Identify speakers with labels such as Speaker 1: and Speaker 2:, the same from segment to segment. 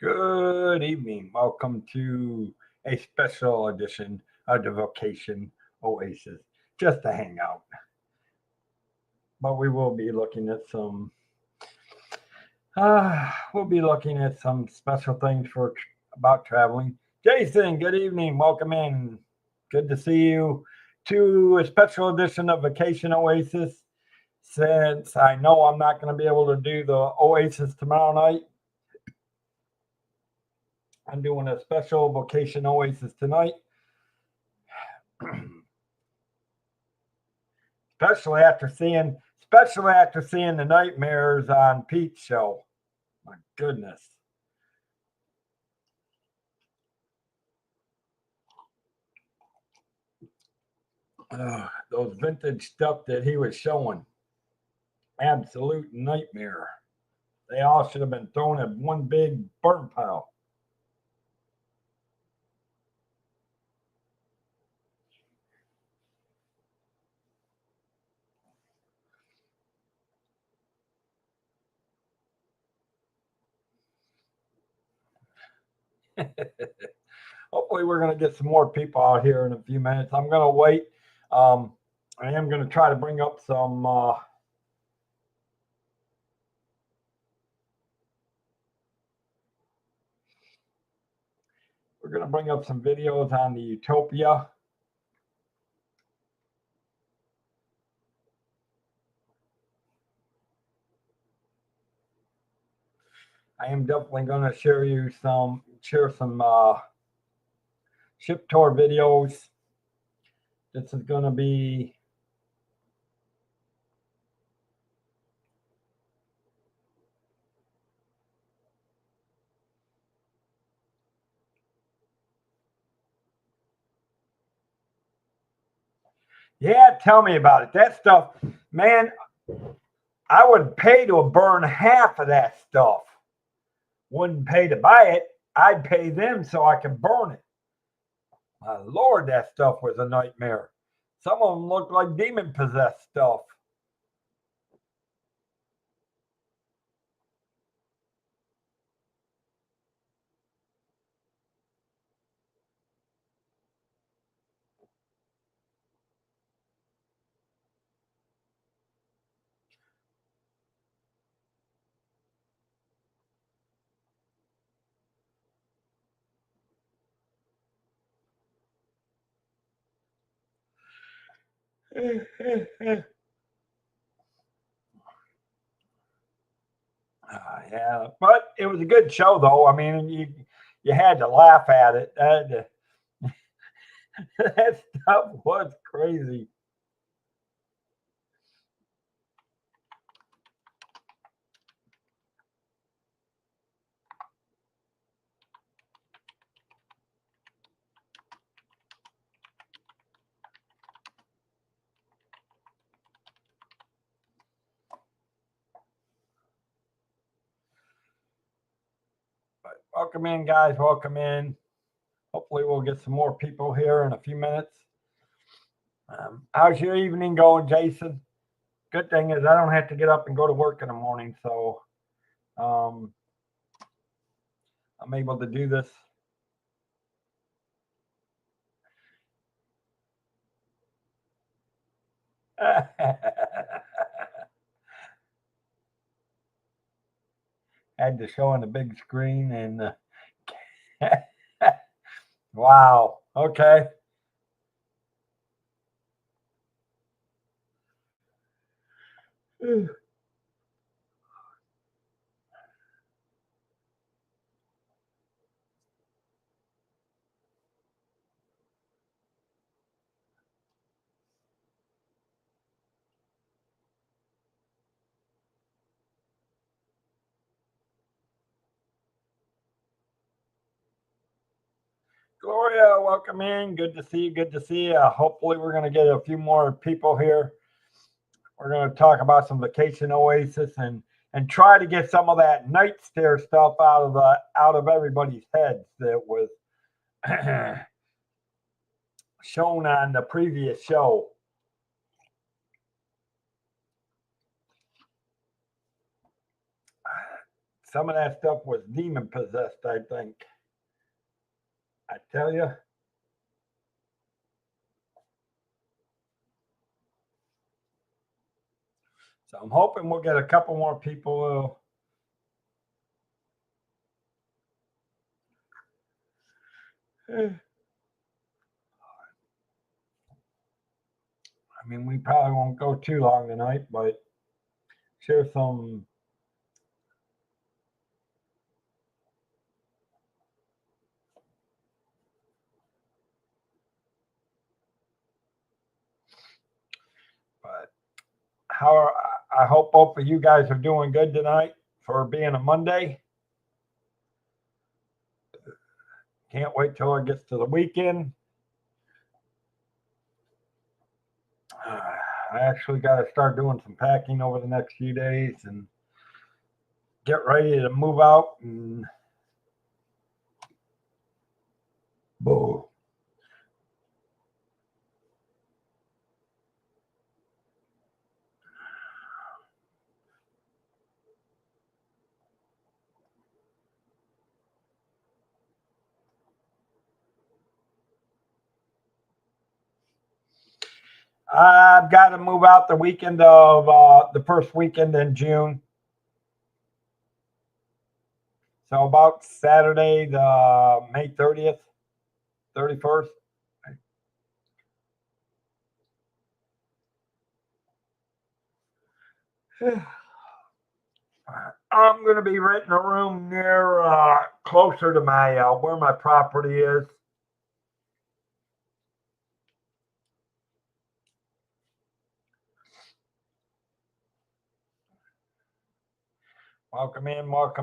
Speaker 1: Good evening. Welcome to a special edition of the Vocation Oasis. Just a hangout. But we will be looking at some special things for about traveling. Jason, good evening. Welcome in. Good to see you to a special edition of Vacation Oasis. Since I know I'm not going to be able to do the Oasis tomorrow night, I'm doing a special Vacation Oasis tonight. especially after seeing the nightmares on Pete's show. My goodness. Those vintage stuff that he was showing. Absolute nightmare. They all should have been thrown in one big burn pile. Hopefully, we're going to get some more people out here in a few minutes. I'm going to wait. I am going to try to bring up some. We're going to bring up some videos on the Utopia. I am definitely going to share some ship tour videos. This is going to be yeah, tell me about it. That stuff, man, I would pay to burn half of that stuff. Wouldn't pay to buy it. I'd pay them so I could burn it. My Lord, that stuff was a nightmare. Some of them looked like demon possessed stuff. Yeah, but it was a good show, though. I mean, you had to laugh at it. That stuff was crazy. But welcome in, guys. Welcome in. Hopefully, we'll get some more people here in a few minutes. How's your evening going, Jason? Good thing is I don't have to get up and go to work in the morning, so um, I'm able to do this. Had to show on the big screen and wow. Okay. Gloria, welcome in. Good to see you. Good to see you. Hopefully, we're going to get a few more people here. We're going to talk about some vacation oasis and try to get some of that night stare stuff out of everybody's heads that was shown on the previous show. some of that stuff was demon possessed, I think. I tell you. So I'm hoping we'll get a couple more people. I mean, we probably won't go too long tonight, but share some. But I hope both of you guys are doing good tonight for being a Monday. Can't wait till it gets to the weekend. I actually got to start doing some packing over the next few days and get ready to move out. And boo. I've got to move out the weekend of the first weekend in June. So about Saturday, the May 30th, 31st. I'm going to be renting a room near closer to my where my property is. Welcome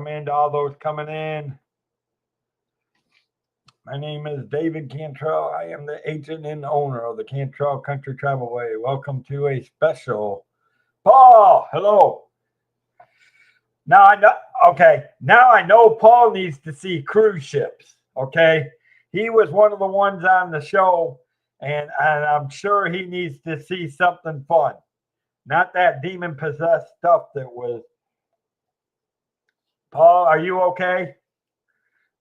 Speaker 1: in to all those coming in. My name is David Cantrell. I am the agent and owner of the Cantrell Country Travelway. Welcome to a special. Paul, hello. Now I know. Okay, now I know Paul needs to see cruise ships. Okay, he was one of the ones on the show, and I'm sure he needs to see something fun, not that demon possessed stuff that was. Paul, are you okay?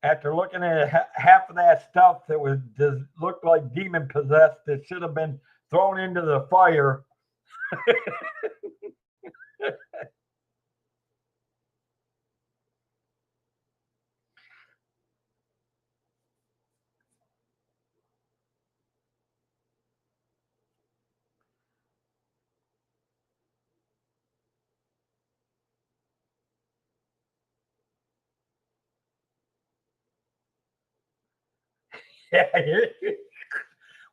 Speaker 1: After looking at half of that stuff that was just looked like demon possessed, that should have been thrown into the fire.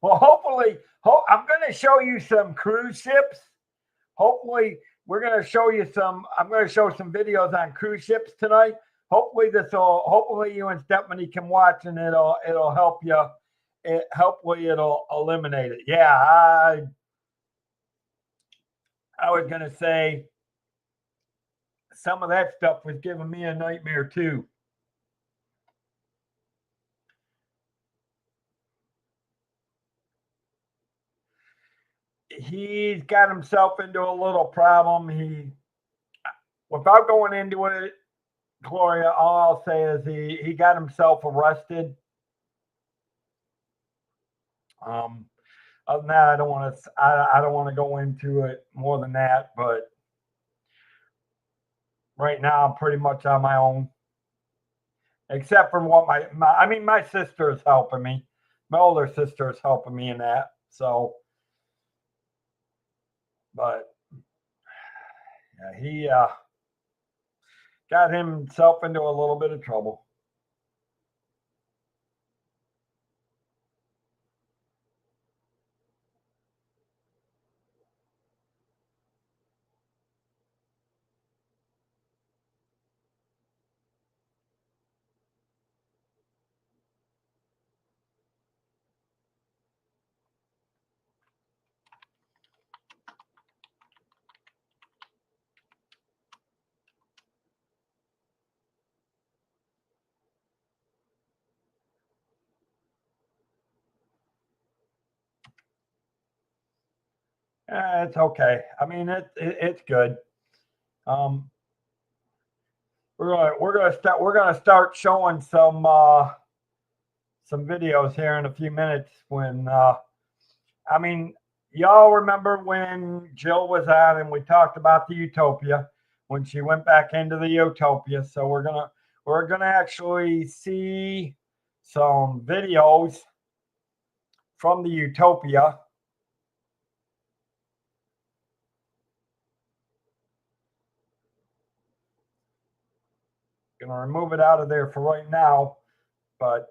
Speaker 1: Well, hopefully, I'm going to show you some cruise ships. Hopefully, we're going to show you some. I'm going to show some videos on cruise ships tonight. Hopefully, hopefully you and Stephanie can watch, and it'll help you. Hopefully, it'll eliminate it. Yeah, I was going to say some of that stuff was giving me a nightmare too. He's got himself into a little problem. Without going into it, Gloria, all I'll say is he got himself arrested. Um, Other than that, I don't want to go into it more than that. But right now, I'm pretty much on my own, except for what my sister is helping me. My older sister is helping me in that. So, but yeah, he got himself into a little bit of trouble. It's okay. I mean, it's good. Um, We're gonna start showing some videos here in a few minutes. When I mean, y'all remember when Jill was on and we talked about the Utopia when she went back into the Utopia. So we're gonna actually see some videos from the Utopia. Gonna remove it out of there for right now, but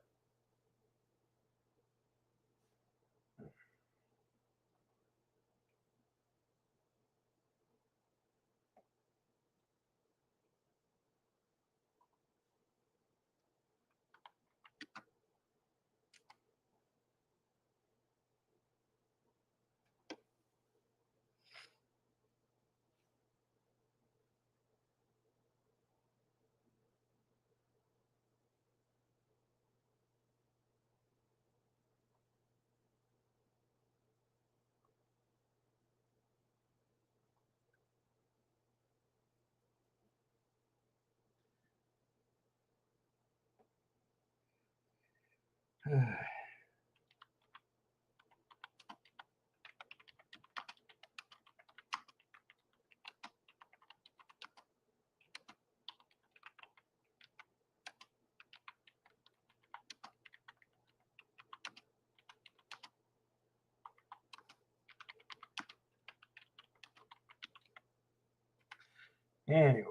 Speaker 1: anyway.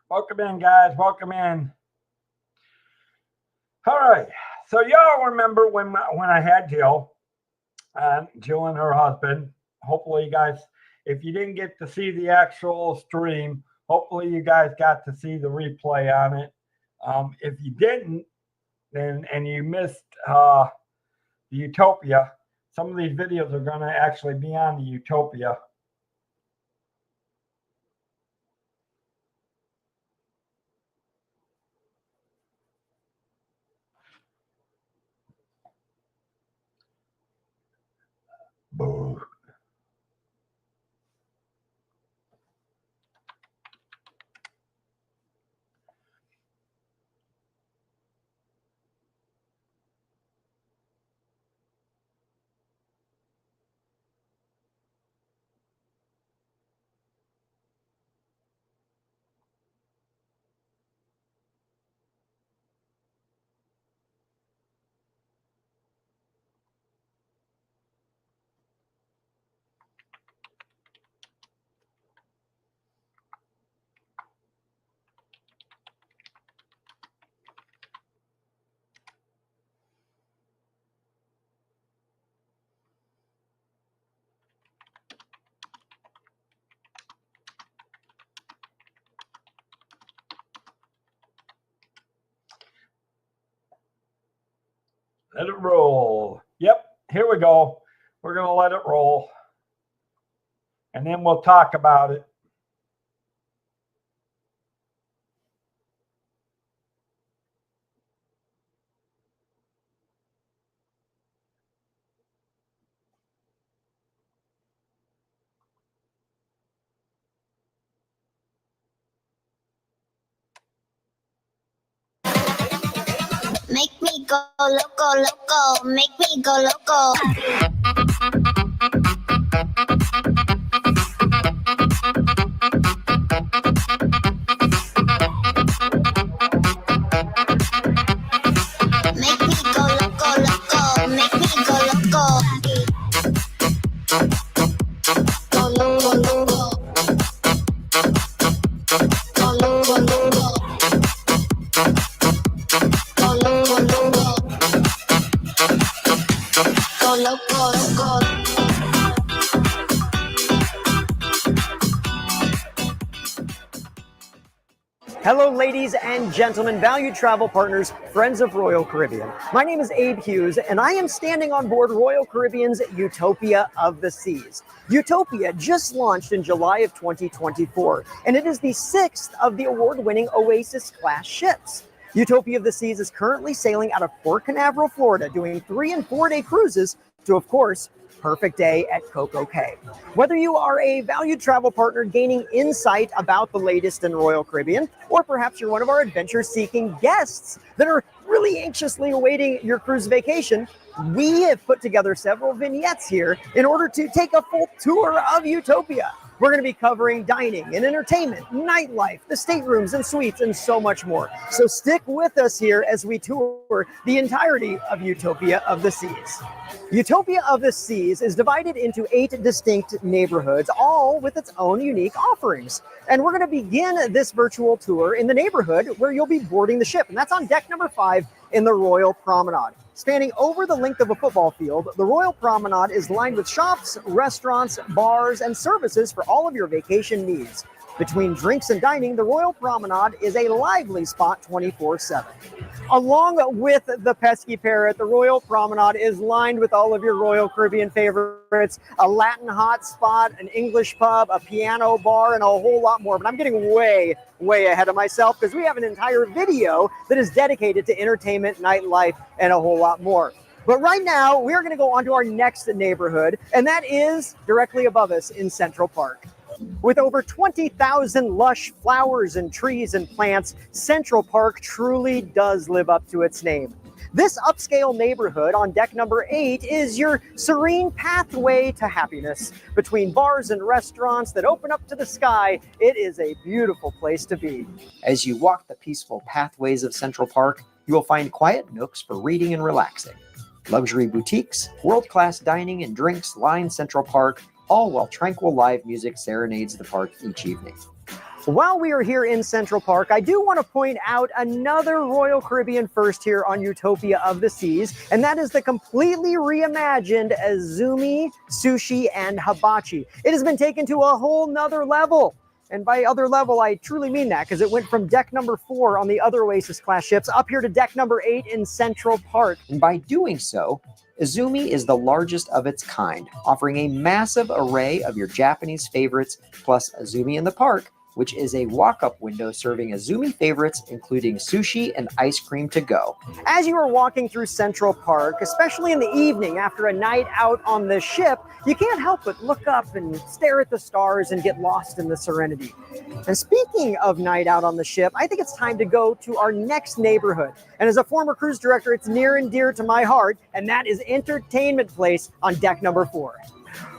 Speaker 1: Welcome in, guys. Welcome in. All right. So y'all remember when I had Jill and her husband. Hopefully, you guys, if you didn't get to see the actual stream, hopefully you guys got to see the replay on it. If you didn't, then and you missed the Utopia, some of these videos are going to actually be on the Utopia. Boo. Let it roll. Yep, here we go. We're going to let it roll. And then we'll talk about it.
Speaker 2: Make me go loco, loco, make me go loco. Make me go loco, loco, make me go loco. Go loco, loco. Go loco, loco. Go loco, loco. Go loco, loco.
Speaker 3: Hello, ladies and gentlemen, valued travel partners, friends of Royal Caribbean. My name is Abe Hughes, and I am standing on board Royal Caribbean's Utopia of the Seas. Utopia just launched in July of 2024, and it is the 6th of the award-winning Oasis-class ships. Utopia of the Seas is currently sailing out of Port Canaveral, Florida, doing 3- and 4-day cruises to, of course, perfect day at Coco Cay. Whether you are a valued travel partner gaining insight about the latest in Royal Caribbean, or perhaps you're one of our adventure-seeking guests that are really anxiously awaiting your cruise vacation, we have put together several vignettes here in order to take a full tour of Utopia. We're going to be covering dining and entertainment, nightlife, the staterooms and suites, and so much more. So stick with us here as we tour the entirety of Utopia of the Seas. Utopia of the Seas is divided into 8 distinct neighborhoods, all with its own unique offerings. And we're going to begin this virtual tour in the neighborhood where you'll be boarding the ship, and that's on deck number 5 in the Royal Promenade. Spanning over the length of a football field, the Royal Promenade is lined with shops, restaurants, bars, and services for all of your vacation needs. Between drinks and dining, the Royal Promenade is a lively spot 24/7. Along with the pesky parrot, the Royal Promenade is lined with all of your Royal Caribbean favorites, a Latin hot spot, an English pub, a piano bar, and a whole lot more. But I'm getting way ahead of myself because we have an entire video that is dedicated to entertainment, nightlife, and a whole lot more. But right now, we are going to go on to our next neighborhood, and that is directly above us in Central Park. With over 20,000 lush flowers and trees and plants, Central Park truly does live up to its name. This upscale neighborhood on deck number 8 is your serene pathway to happiness. Between bars and restaurants that open up to the sky, it is a beautiful place to be. As you walk the peaceful pathways of Central Park, you will find quiet nooks for reading and relaxing. Luxury boutiques, world-class dining and drinks line Central Park, all while tranquil live music serenades the park each evening. While we are here in Central Park, I do want to point out another Royal Caribbean first here on Utopia of the Seas, and that is the completely reimagined Azumi, Sushi, and Hibachi. It has been taken to a whole nother level. And by other level, I truly mean that, because it went from deck number 4 on the other Oasis class ships up here to deck number 8 in Central Park. And by doing so, Azumi is the largest of its kind, offering a massive array of your Japanese favorites, plus Azumi in the Park, which is a walk-up window serving Azumi favorites, including sushi and ice cream to go. As you are walking through Central Park, especially in the evening after a night out on the ship, you can't help but look up and stare at the stars and get lost in the serenity. And speaking of night out on the ship, I think it's time to go to our next neighborhood. And as a former cruise director, it's near and dear to my heart, and that is Entertainment Place on deck number 4.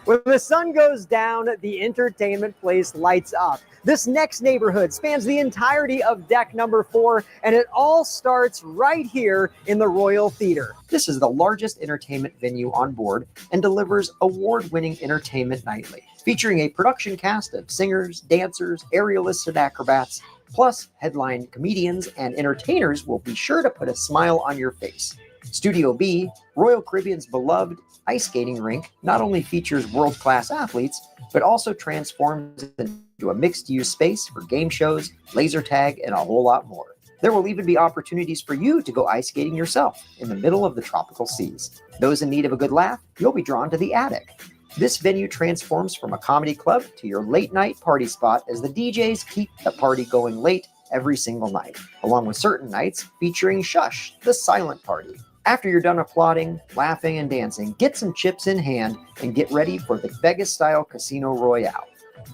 Speaker 3: When the sun goes down, the Entertainment Place lights up. This next neighborhood spans the entirety of deck number 4, and it all starts right here in the Royal Theater. This is the largest entertainment venue on board and delivers award-winning entertainment nightly, featuring a production cast of singers, dancers, aerialists, and acrobats, plus headline comedians and entertainers will be sure to put a smile on your face. Studio B, Royal Caribbean's beloved ice skating rink, not only features world-class athletes, but also transforms into a mixed-use space for game shows, laser tag, and a whole lot more. There will even be opportunities for you to go ice skating yourself in the middle of the tropical seas. Those in need of a good laugh, you'll be drawn to the attic. This venue transforms from a comedy club to your late-night party spot as the DJs keep the party going late every single night, along with certain nights featuring Shush, the silent party. After you're done applauding, laughing, and dancing, get some chips in hand and get ready for the Vegas-style Casino Royale.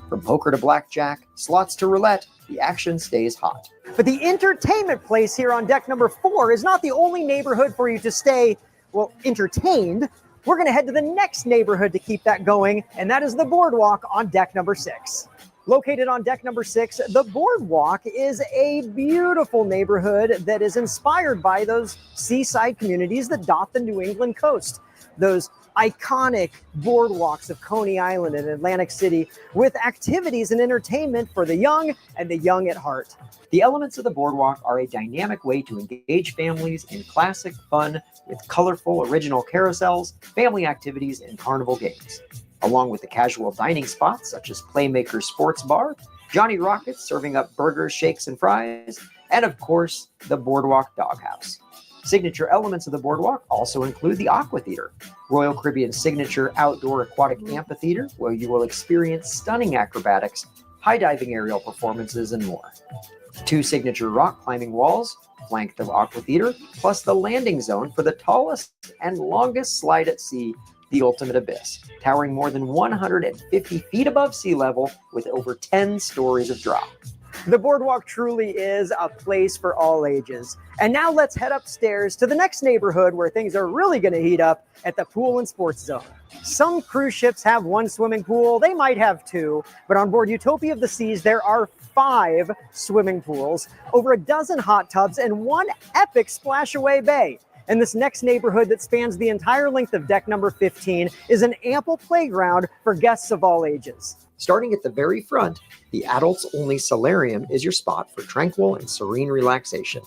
Speaker 3: From poker to blackjack, slots to roulette, the action stays hot. But the Entertainment Place here on deck number 4 is not the only neighborhood for you to stay, well, entertained. We're going to head to the next neighborhood to keep that going, and that is the Boardwalk on deck number 6. Located on deck number 6, the Boardwalk is a beautiful neighborhood that is inspired by those seaside communities that dot the New England coast. Those iconic boardwalks of Coney Island and Atlantic City with activities and entertainment for the young and the young at heart. The elements of the Boardwalk are a dynamic way to engage families in classic fun with colorful original carousels, family activities, and carnival games. Along with the casual dining spots such as Playmaker's Sports Bar, Johnny Rockets serving up burgers, shakes, and fries, and of course, the Boardwalk Doghouse. Signature elements of the Boardwalk also include the Aqua Theater, Royal Caribbean's signature outdoor aquatic amphitheater, where you will experience stunning acrobatics, high diving aerial performances, and more. 2 signature rock climbing walls flank the Aqua Theater, plus the landing zone for the tallest and longest slide at sea, the ultimate abyss, towering more than 150 feet above sea level with over 10 stories of drop. The boardwalk truly is a place for all ages. And now let's head upstairs to the next neighborhood where things are really going to heat up at the pool and sports zone. Some cruise ships have one swimming pool, they might have two, but on board Utopia of the Seas, there are 5 swimming pools, over a dozen hot tubs, and one epic splash-away bay. And this next neighborhood that spans the entire length of deck number 15 is an ample playground for guests of all ages. Starting at the very front, the adults-only solarium is your spot for tranquil and serene relaxation.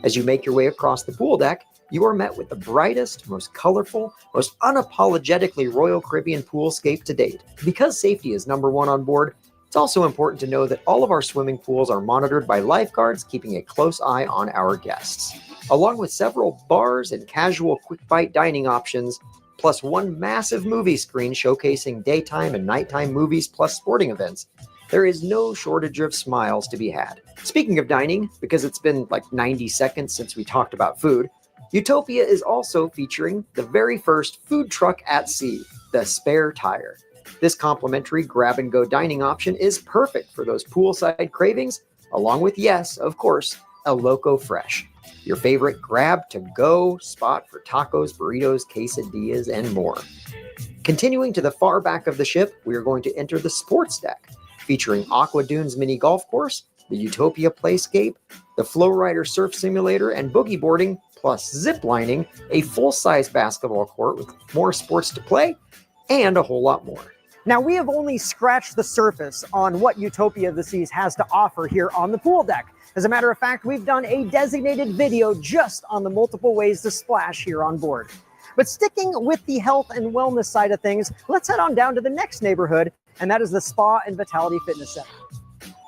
Speaker 3: As you make your way across the pool deck, you are met with the brightest, most colorful, most unapologetically Royal Caribbean poolscape to date. Because safety is number one on board, it's also important to know that all of our swimming pools are monitored by lifeguards keeping a close eye on our guests. Along with several bars and casual quick bite dining options, plus one massive movie screen showcasing daytime and nighttime movies plus sporting events, there is no shortage of smiles to be had. Speaking of dining, because it's been like 90 seconds since we talked about food, Utopia is also featuring the very first food truck at sea, the Spare Tire. This complimentary grab-and-go dining option is perfect for those poolside cravings, along with, yes, of course, El Loco Fresh, your favorite grab-to-go spot for tacos, burritos, quesadillas, and more. Continuing to the far back of the ship, we are going to enter the sports deck, featuring Aqua Dunes mini golf course, the Utopia Playscape, the Flow Rider surf simulator and boogie boarding, plus zip lining, a full-size basketball court with more sports to play, and a whole lot more. Now, we have only scratched the surface on what Utopia of the Seas has to offer here on the pool deck. As a matter of fact, we've done a designated video just on the multiple ways to splash here on board. But sticking with the health and wellness side of things, let's head on down to the next neighborhood, and that is the Spa and Vitality Fitness Center.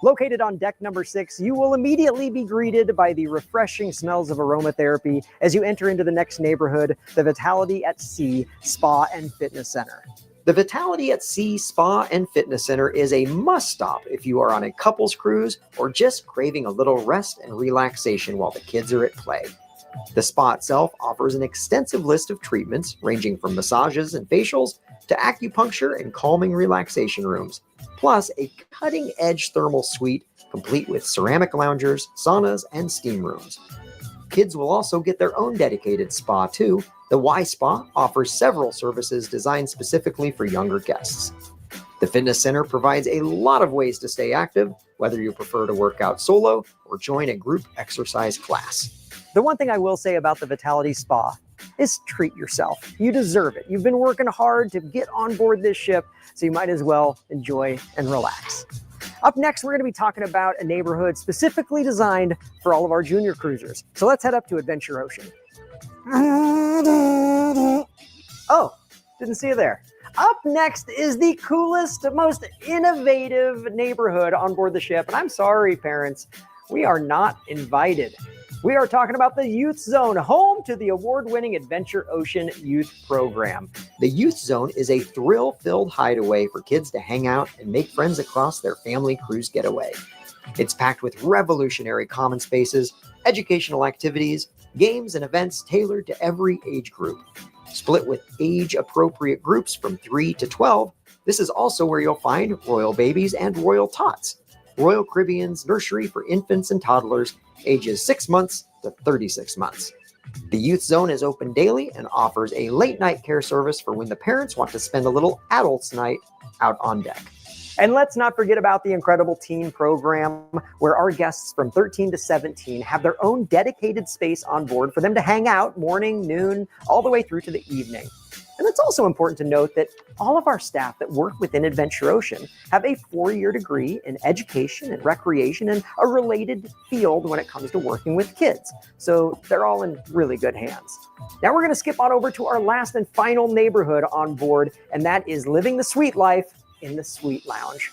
Speaker 3: Located on deck number 6, you will immediately be greeted by the refreshing smells of aromatherapy as you enter into the next neighborhood, the Vitality at Sea Spa and Fitness Center. The Vitality at Sea Spa and Fitness Center is a must-stop if you are on a couples cruise or just craving a little rest and relaxation while the kids are at play. The spa itself offers an extensive list of treatments ranging from massages and facials to acupuncture and calming relaxation rooms, plus a cutting-edge thermal suite complete with ceramic loungers, saunas, and steam rooms. Kids will also get their own dedicated spa too. The Y Spa offers several services designed specifically for younger guests. The fitness center provides a lot of ways to stay active, whether you prefer to work out solo or join a group exercise class. The one thing I will say about the Vitality Spa is treat yourself. You deserve it. You've been working hard to get on board this ship, so you might as well enjoy and relax. Up next, we're going to be talking about a neighborhood specifically designed for all of our junior cruisers. So let's head up to Adventure Ocean. Oh, didn't see you there. Up next is the coolest, most innovative neighborhood on board the ship. And I'm sorry, parents, we are not invited. We are talking about the Youth Zone, home to the award-winning Adventure Ocean Youth Program. The Youth Zone is a thrill-filled hideaway for kids to hang out and make friends across their family cruise getaway. It's packed with revolutionary common spaces, educational activities, games, and events tailored to every age group. Split with age-appropriate groups from 3 to 12, this is also where you'll find Royal Babies and Royal Tots, Royal Caribbean's nursery for infants and toddlers ages 6 months to 36 months. The Youth Zone is open daily and offers a late-night care service for when the parents want to spend a little adults' night out on deck. And let's not forget about the incredible teen program, where our guests from 13 to 17 have their own dedicated space on board for them to hang out morning, noon, all the way through to the evening. And it's also important to note that all of our staff that work within Adventure Ocean have a 4-year degree in education and recreation and a related field when it comes to working with kids. So they're all in really good hands. Now we're going to skip on over to our last and final neighborhood on board, and that is living the sweet life in the Sweet Lounge.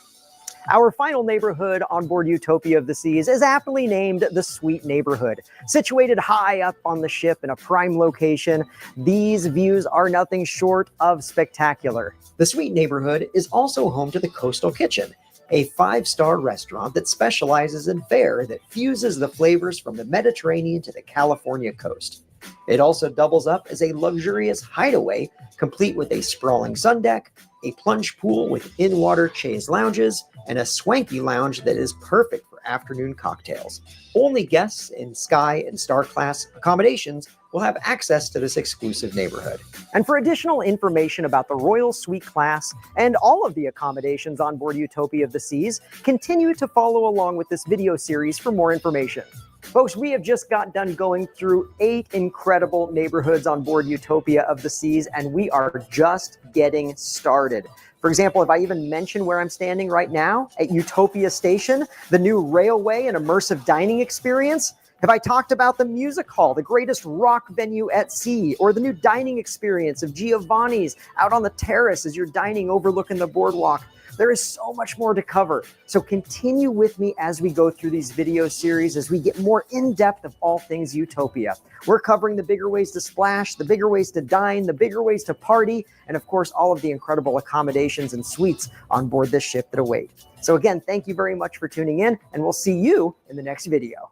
Speaker 3: Our final neighborhood on board Utopia of the Seas is aptly named the Sweet Neighborhood. Situated high up on the ship in a prime location, these views are nothing short of spectacular. The Sweet Neighborhood is also home to the Coastal Kitchen, a 5-star restaurant that specializes in fare that fuses the flavors from the Mediterranean to the California coast. It also doubles up as a luxurious hideaway, complete with a sprawling sun deck, a plunge pool with in-water chaise lounges, and a swanky lounge that is perfect for afternoon cocktails. Only guests in Sky and Star Class accommodations will have access to this exclusive neighborhood. And for additional information about the Royal Suite class and all of the accommodations on board Utopia of the Seas, continue to follow along with this video series for more information. Folks, we have just got done going through 8 incredible neighborhoods on board Utopia of the Seas, and we are just getting started. For example, if I even mention where I'm standing right now at Utopia Station, the new railway and immersive dining experience, have I talked about the music hall, the greatest rock venue at sea, or the new dining experience of Giovanni's out on the terrace as you're dining overlooking the boardwalk? There is so much more to cover. So continue with me as we go through these video series, as we get more in depth of all things Utopia. We're covering the bigger ways to splash, the bigger ways to dine, the bigger ways to party, and of course, all of the incredible accommodations and suites on board this ship that await. So again, thank you very much for tuning in, and we'll see you in the next video.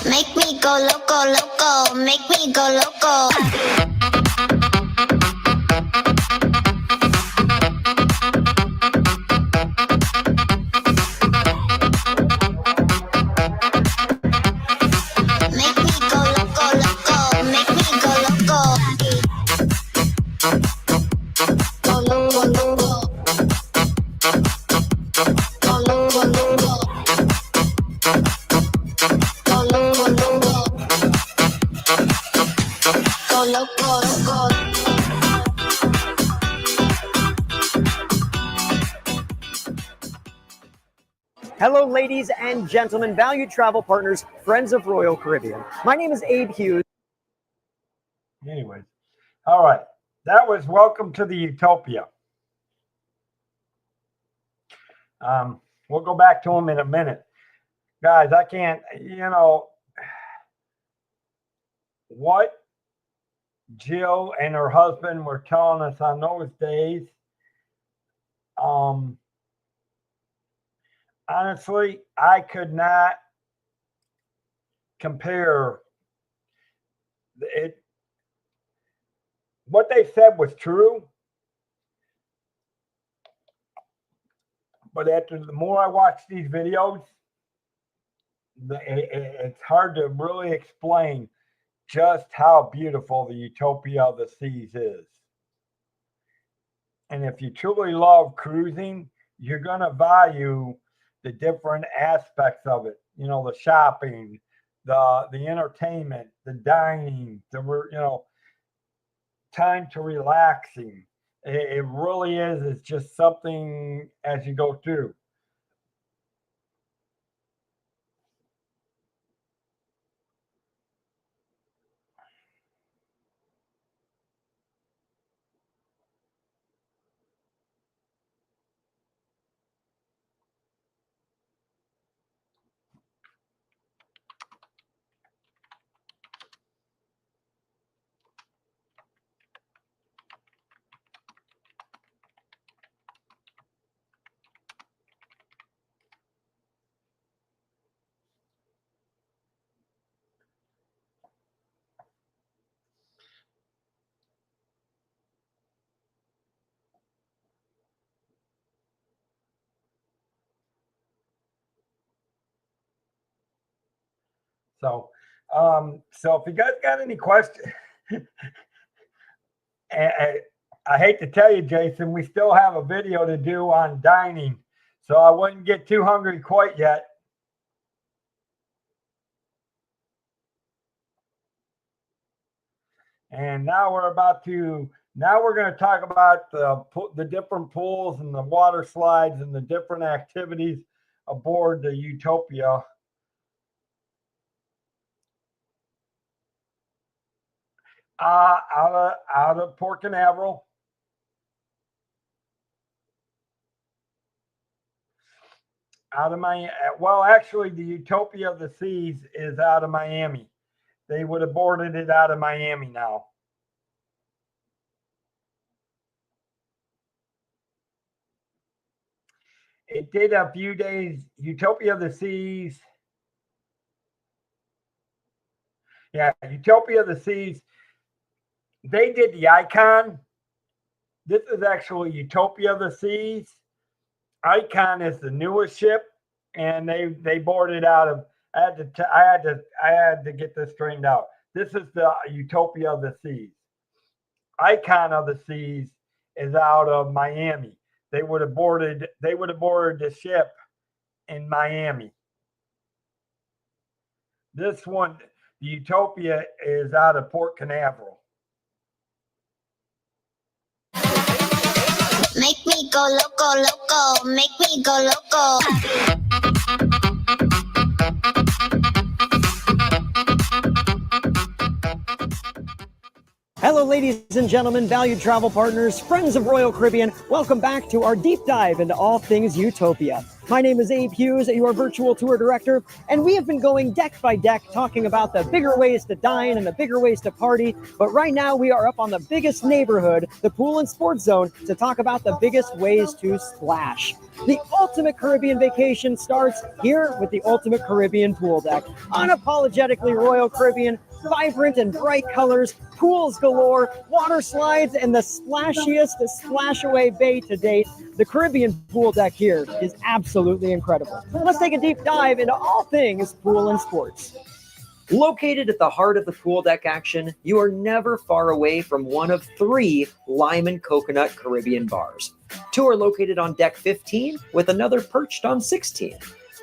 Speaker 2: Make me go loco, loco, make me go loco. Make me go loco, loco, make me go loco. Go loco, loco. Go loco, loco. Go loco, loco. Go loco, loco.
Speaker 3: Hello, ladies and gentlemen, valued travel partners, friends of Royal Caribbean. My name is Abe Hughes.
Speaker 1: Anyways, all right. That was Welcome to the Utopia. We'll go back to them in a minute. Guys, I can't, what Jill and her husband were telling us on those days, honestly, I could not compare it. What they said was true, but after the more I watch these videos, it's hard to really explain just how beautiful the Utopia of the Seas is. And if you truly love cruising, you're going to value the different aspects of it. The shopping, the entertainment, the dining, time to relaxing. It really is. It's just something as you go through. So if you guys got any questions, I hate to tell you, Jason, we still have a video to do on dining, so I wouldn't get too hungry quite yet. And now we're going to talk about the different pools and the water slides and the different activities aboard the Utopia. Out of Port Canaveral. Out of Miami. Well, actually, the Utopia of the Seas is out of Miami. They would have boarded it out of Miami now. It did a few days. Utopia of the Seas Yeah, Utopia of the Seas. They did the Icon. This is actually Utopia of the Seas. Icon is the newest ship, and they boarded out of. I had to get this straightened out. This is the Utopia of the Seas. Icon of the Seas is out of Miami. They would have boarded the ship in Miami. This one, the Utopia, is out of Port Canaveral.
Speaker 2: Make me go loco, loco. Make me go loco.
Speaker 3: Hello, ladies and gentlemen, valued travel partners, friends of Royal Caribbean. Welcome back to our deep dive into all things Utopia. My name is Abe Hughes, your virtual tour director, and we have been going deck by deck talking about the bigger ways to dine and the bigger ways to party. But right now we are up on the biggest neighborhood, the pool and sports zone, to talk about the biggest ways to splash. The ultimate Caribbean vacation starts here with the Ultimate Caribbean Pool Deck. Unapologetically Royal Caribbean, vibrant and bright colors, pools galore, water slides, and the splashiest splash-away bay to date. The Caribbean Pool Deck here is absolutely incredible. Let's take a deep dive into all things pool and sports. Located at the heart of the pool deck action, you are never far away from one of 3 Lime and Coconut Caribbean bars. 2 are located on deck 15, with another perched on 16.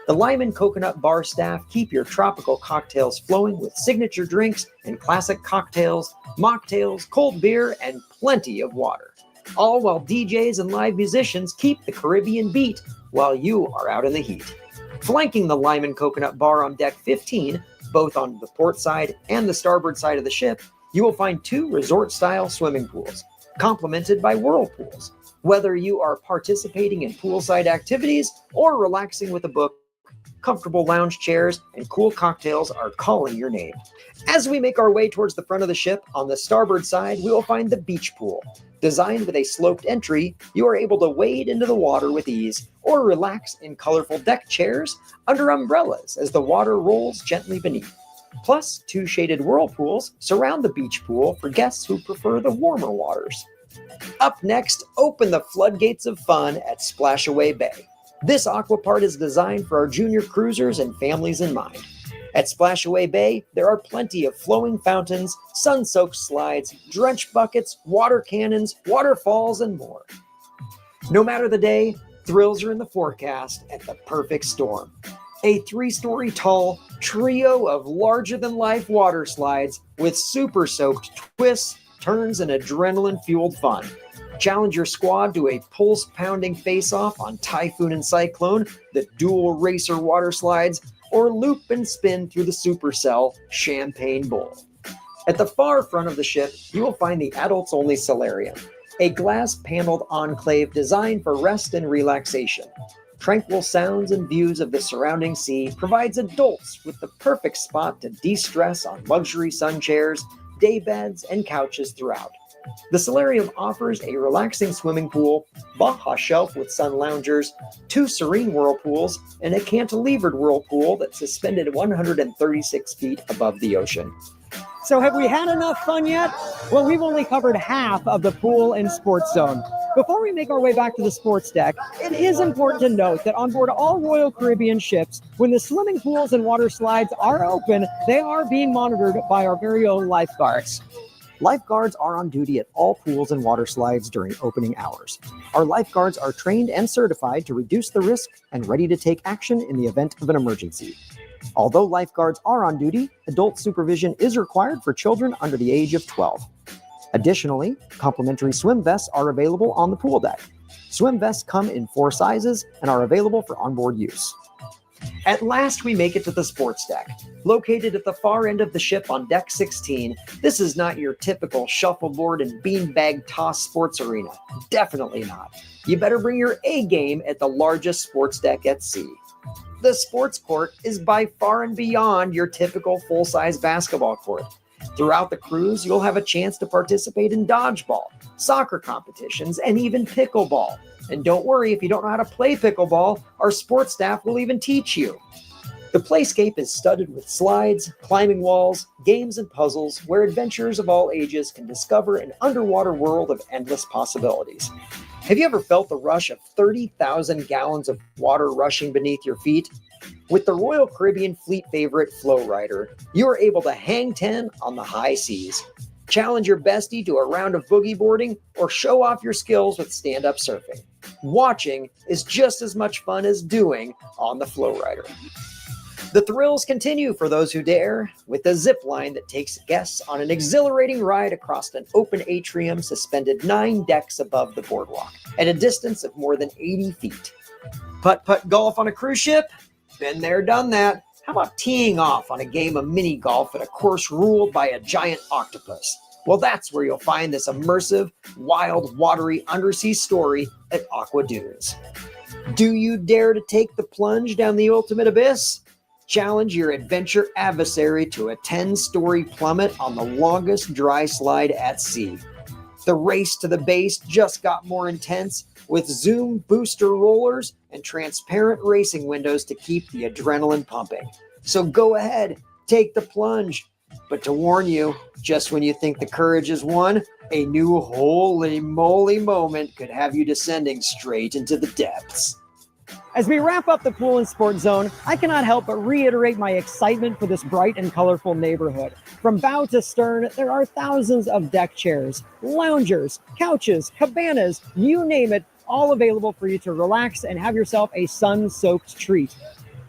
Speaker 3: The Lime and Coconut bar staff keep your tropical cocktails flowing with signature drinks and classic cocktails, mocktails, cold beer, and plenty of water. All while DJs and live musicians keep the Caribbean beat while you are out in the heat. Flanking the Lime and Coconut bar on deck 15, both on the port side and the starboard side of the ship, you will find 2 resort-style swimming pools, complemented by whirlpools. Whether you are participating in poolside activities or relaxing with a book, comfortable lounge chairs and cool cocktails are calling your name. As we make our way towards the front of the ship, on the starboard side, we will find the beach pool. Designed with a sloped entry, you are able to wade into the water with ease or relax in colorful deck chairs under umbrellas as the water rolls gently beneath. Plus, 2 shaded whirlpools surround the beach pool for guests who prefer the warmer waters. Up next, open the floodgates of fun at Splashaway Bay. This aquapart is designed for our junior cruisers and families in mind. At Splashaway Bay, there are plenty of flowing fountains, sun-soaked slides, drench buckets, water cannons, waterfalls, and more. No matter the day, thrills are in the forecast at the perfect storm. A 3-story tall trio of larger-than-life water slides with super-soaked twists, turns, and adrenaline-fueled fun. Challenge your squad to a pulse-pounding face-off on Typhoon and Cyclone, the dual racer water slides, or loop and spin through the Supercell Champagne Bowl. At the far front of the ship, you will find the adults-only solarium, a glass-paneled enclave designed for rest and relaxation. Tranquil sounds and views of the surrounding sea provides adults with the perfect spot to de-stress on luxury sun chairs, day beds, and couches throughout. The solarium offers a relaxing swimming pool, Baja shelf with sun loungers, 2 serene whirlpools, and a cantilevered whirlpool that's suspended 136 feet above the ocean. So have we had enough fun yet? Well, we've only covered half of the pool and sports zone. Before we make our way back to the sports deck, it is important to note that on board all Royal Caribbean ships, when the swimming pools and water slides are open, they are being monitored by our very own lifeguards. Lifeguards are on duty at all pools and water slides during opening hours. Our lifeguards are trained and certified to reduce the risk and ready to take action in the event of an emergency. Although lifeguards are on duty, adult supervision is required for children under the age of 12. Additionally, complimentary swim vests are available on the pool deck. Swim vests come in 4 sizes and are available for onboard use. At last, we make it to the sports deck. Located at the far end of the ship on deck 16, this is not your typical shuffleboard and beanbag toss sports arena. Definitely not. You better bring your A game at the largest sports deck at sea. The sports court is by far and beyond your typical full-size basketball court. Throughout the cruise, you'll have a chance to participate in dodgeball, soccer competitions, and even pickleball. And don't worry, if you don't know how to play pickleball, our sports staff will even teach you. The playscape is studded with slides, climbing walls, games, and puzzles where adventurers of all ages can discover an underwater world of endless possibilities. Have you ever felt the rush of 30,000 gallons of water rushing beneath your feet? With the Royal Caribbean fleet favorite Flow Rider, you are able to hang 10 on the high seas, challenge your bestie to a round of boogie boarding, or show off your skills with stand-up surfing. Watching is just as much fun as doing on the Flow Rider. The thrills continue for those who dare, with a zip line that takes guests on an exhilarating ride across an open atrium suspended 9 decks above the boardwalk, at a distance of more than 80 feet. Putt-putt golf on a cruise ship? Been there, done that. How about teeing off on a game of mini golf at a course ruled by a giant octopus? Well, that's where you'll find this immersive, wild, watery undersea story at Aqua Dunes. Do you dare to take the plunge down the ultimate abyss? Challenge your adventure adversary to a 10-story plummet on the longest dry slide at sea. The race to the base just got more intense, with zoom booster rollers and transparent racing windows to keep the adrenaline pumping. So go ahead, take the plunge. But to warn you, just when you think the courage is won, a new holy moly moment could have you descending straight into the depths. As we wrap up the pool and sport zone, I cannot help but reiterate my excitement for this bright and colorful neighborhood. From bow to stern, there are thousands of deck chairs, loungers, couches, cabanas, you name it, all available for you to relax and have yourself a sun-soaked treat.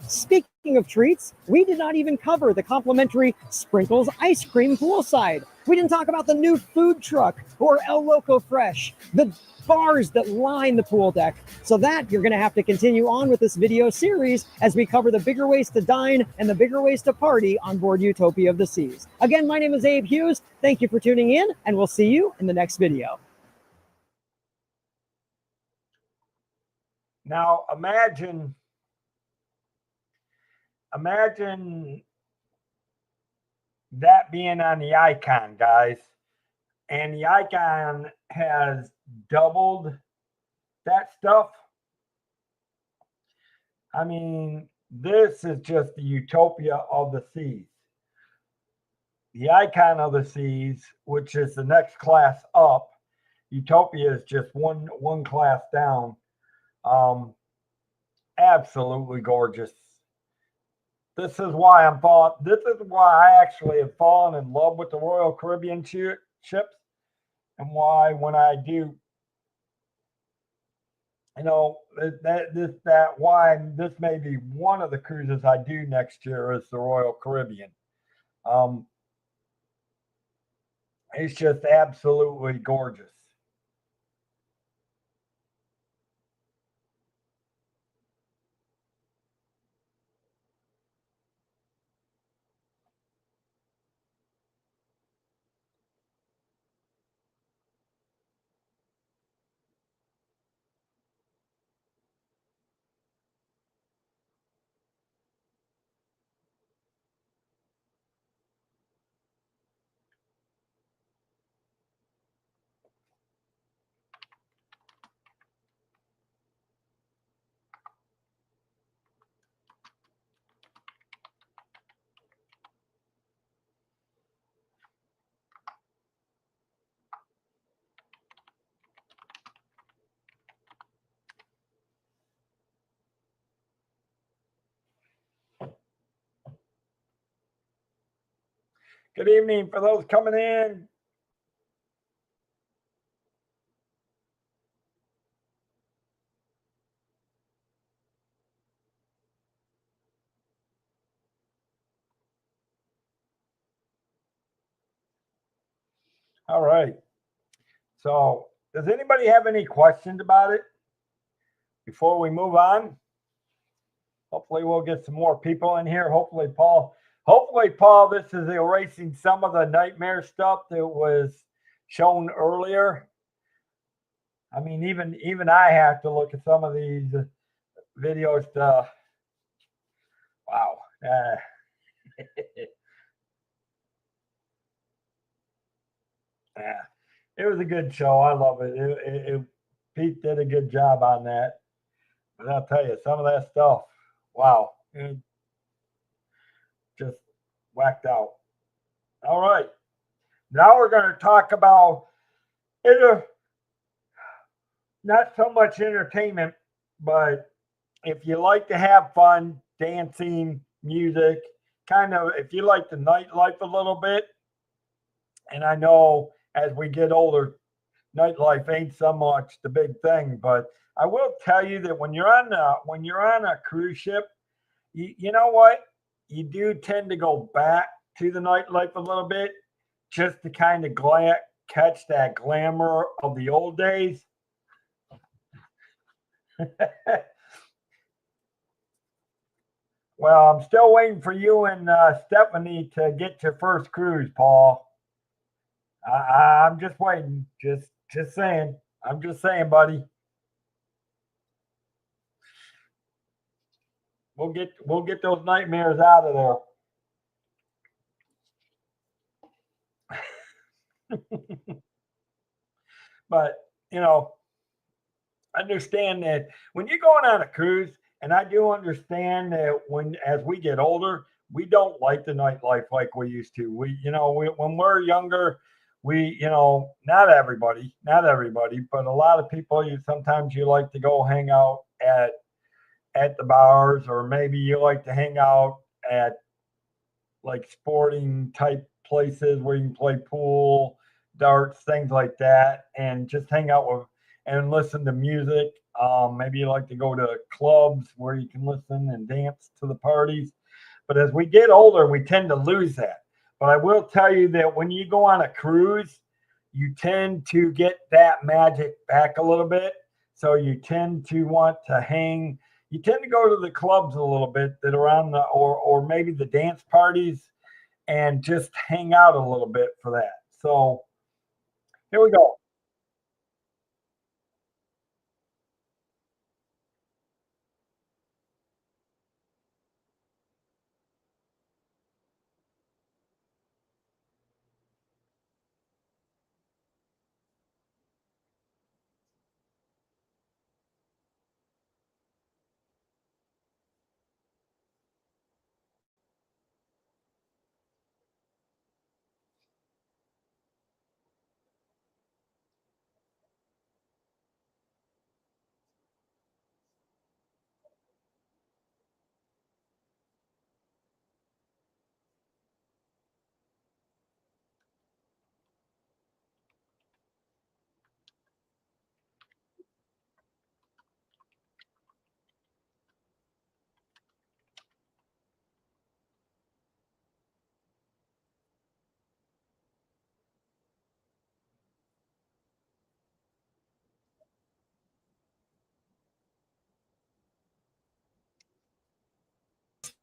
Speaker 3: Speaking of treats, we did not even cover the complimentary Sprinkles ice cream poolside. We didn't talk about the new food truck or El Loco Fresh, the bars that line the pool deck. So that you're going to have to continue on with this video series as we cover the bigger ways to dine and the bigger ways to party on board Utopia of the Seas. Again, my name is Abe Hughes. Thank you for tuning in, and we'll see you in the next video.
Speaker 1: Now imagine that being on the icon, guys, and the icon has doubled that stuff. I mean, this is just the Utopia of the Seas. The icon of the seas, which is the next class up. Utopia is just one class down. Absolutely gorgeous. This is why I actually have fallen in love with the Royal Caribbean ships, and why when I do, why this may be one of the cruises I do next year is the Royal Caribbean. It's just absolutely gorgeous. Good evening for those coming in. All right. So, does anybody have any questions about it before we move on? Hopefully, we'll get some more people in here. Hopefully, Paul, this is erasing some of the nightmare stuff that was shown earlier. I mean, even I have to look at some of these videos to, wow. Yeah, it was a good show. I love it. Pete did a good job on that. But I'll tell you, some of that stuff, wow. just whacked out. All right. Now we're going to talk about not so much entertainment, but if you like to have fun, dancing, music, kind of if you like the nightlife a little bit, and I know as we get older, nightlife ain't so much the big thing, but I will tell you that when you're on a cruise ship, you know what? You do tend to go back to the nightlife a little bit just to kind of catch that glamour of the old days. Well, I'm still waiting for you and Stephanie to get your first cruise, Paul. I'm just waiting. Just saying. I'm just saying, buddy. We'll get those nightmares out of there. But you know, understand that when you're going on a cruise, and I do understand that when as we get older, we don't like the nightlife like we used to. When we're younger, not everybody, but a lot of people, sometimes you like to go hang out at the bars, or maybe you like to hang out at like sporting type places where you can play pool, darts, things like that, and just hang out with and listen to music. Maybe you like to go to clubs where you can listen and dance to the parties. But as we get older, we tend to lose that. But I will tell you that when you go on a cruise, you tend to get that magic back a little bit. So you tend to want to hang. You tend to go to the clubs a little bit that are on or maybe the dance parties, and just hang out a little bit for that. So here we go.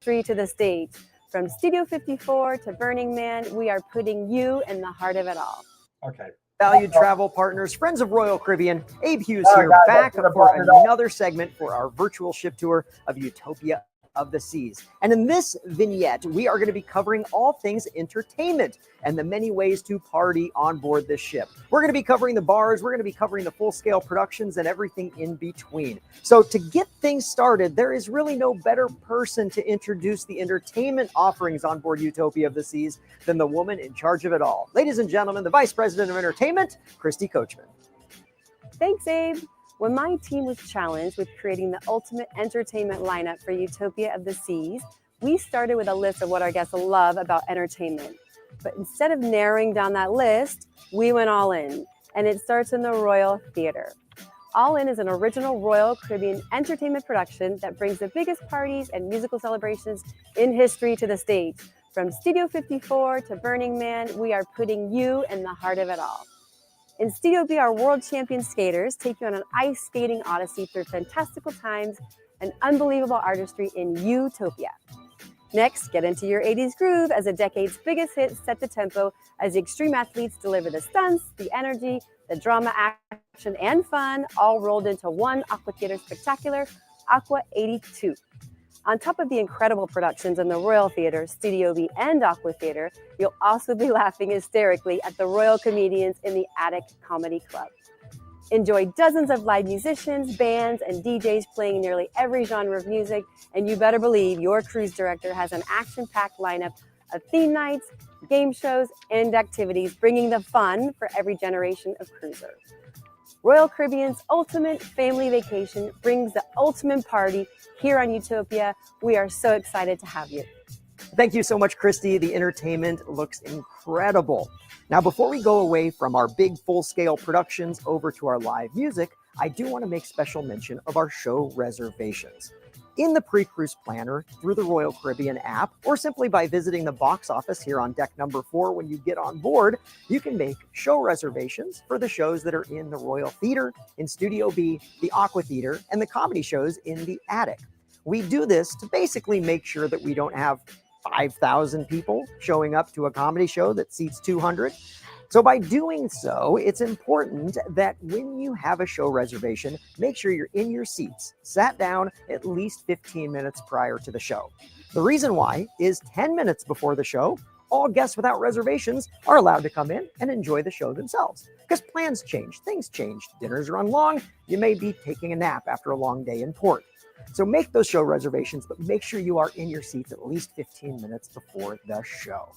Speaker 4: 3 to the stage. From Studio 54 to Burning Man, we are putting you in the heart of it all.
Speaker 1: Okay.
Speaker 3: Valued travel partners, friends of Royal Caribbean, Abe Hughes
Speaker 1: All right,
Speaker 3: here,
Speaker 1: guys,
Speaker 3: back
Speaker 1: let's
Speaker 3: for
Speaker 1: wrap it up.
Speaker 3: another segment for our virtual ship tour of Utopia of the Seas. And in this vignette, we are going to be covering all things entertainment and the many ways to party on board this ship. We're going to be covering the bars, we're going to be covering the full-scale productions and everything in between. So to get things started, there is really no better person to introduce the entertainment offerings on board Utopia of the Seas than the woman in charge of it all. Ladies and gentlemen, the Vice President of Entertainment, Christy Coachman.
Speaker 4: Thanks, Abe. When my team was challenged with creating the ultimate entertainment lineup for Utopia of the Seas, we started with a list of what our guests love about entertainment. But instead of narrowing down that list, we went all in, and it starts in the Royal Theater. All In is an original Royal Caribbean entertainment production that brings the biggest parties and musical celebrations in history to the stage. From Studio 54 to Burning Man, we are putting you in the heart of it all. In Studio B, our world champion skaters take you on an ice skating odyssey through fantastical times and unbelievable artistry in Utopia. Next, get into your 80s groove as the decade's biggest hits set the tempo as the extreme athletes deliver the stunts, the energy, the drama, action, and fun, all rolled into one Aqua Theater spectacular, Aqua 82. On top of the incredible productions in the Royal Theater, Studio B, and Aqua Theater, you'll also be laughing hysterically at the Royal Comedians in the Attic Comedy Club. Enjoy dozens of live musicians, bands, and DJs playing nearly every genre of music, and you better believe your cruise director has an action-packed lineup of theme nights, game shows, and activities, bringing the fun for every generation of cruiser. Royal Caribbean's ultimate family vacation brings the ultimate party here on Utopia. We are so excited to have you.
Speaker 3: Thank you so much, Christy. The entertainment looks incredible. Now, before we go away from our big full-scale productions over to our live music, I do want to make special mention of our show reservations. In the pre-cruise planner, through the Royal Caribbean app, or simply by visiting the box office here on deck number 4 when you get on board, you can make show reservations for the shows that are in the Royal Theater, in Studio B, the Aqua Theater, and the comedy shows in the attic. We do this to basically make sure that we don't have 5,000 people showing up to a comedy show that seats 200. So by doing so, it's important that when you have a show reservation, make sure you're in your seats, sat down at least 15 minutes prior to the show. The reason why is 10 minutes before the show, all guests without reservations are allowed to come in and enjoy the show themselves. Because plans change, things change, dinners run long, you may be taking a nap after a long day in port. So make those show reservations, but make sure you are in your seats at least 15 minutes before the show.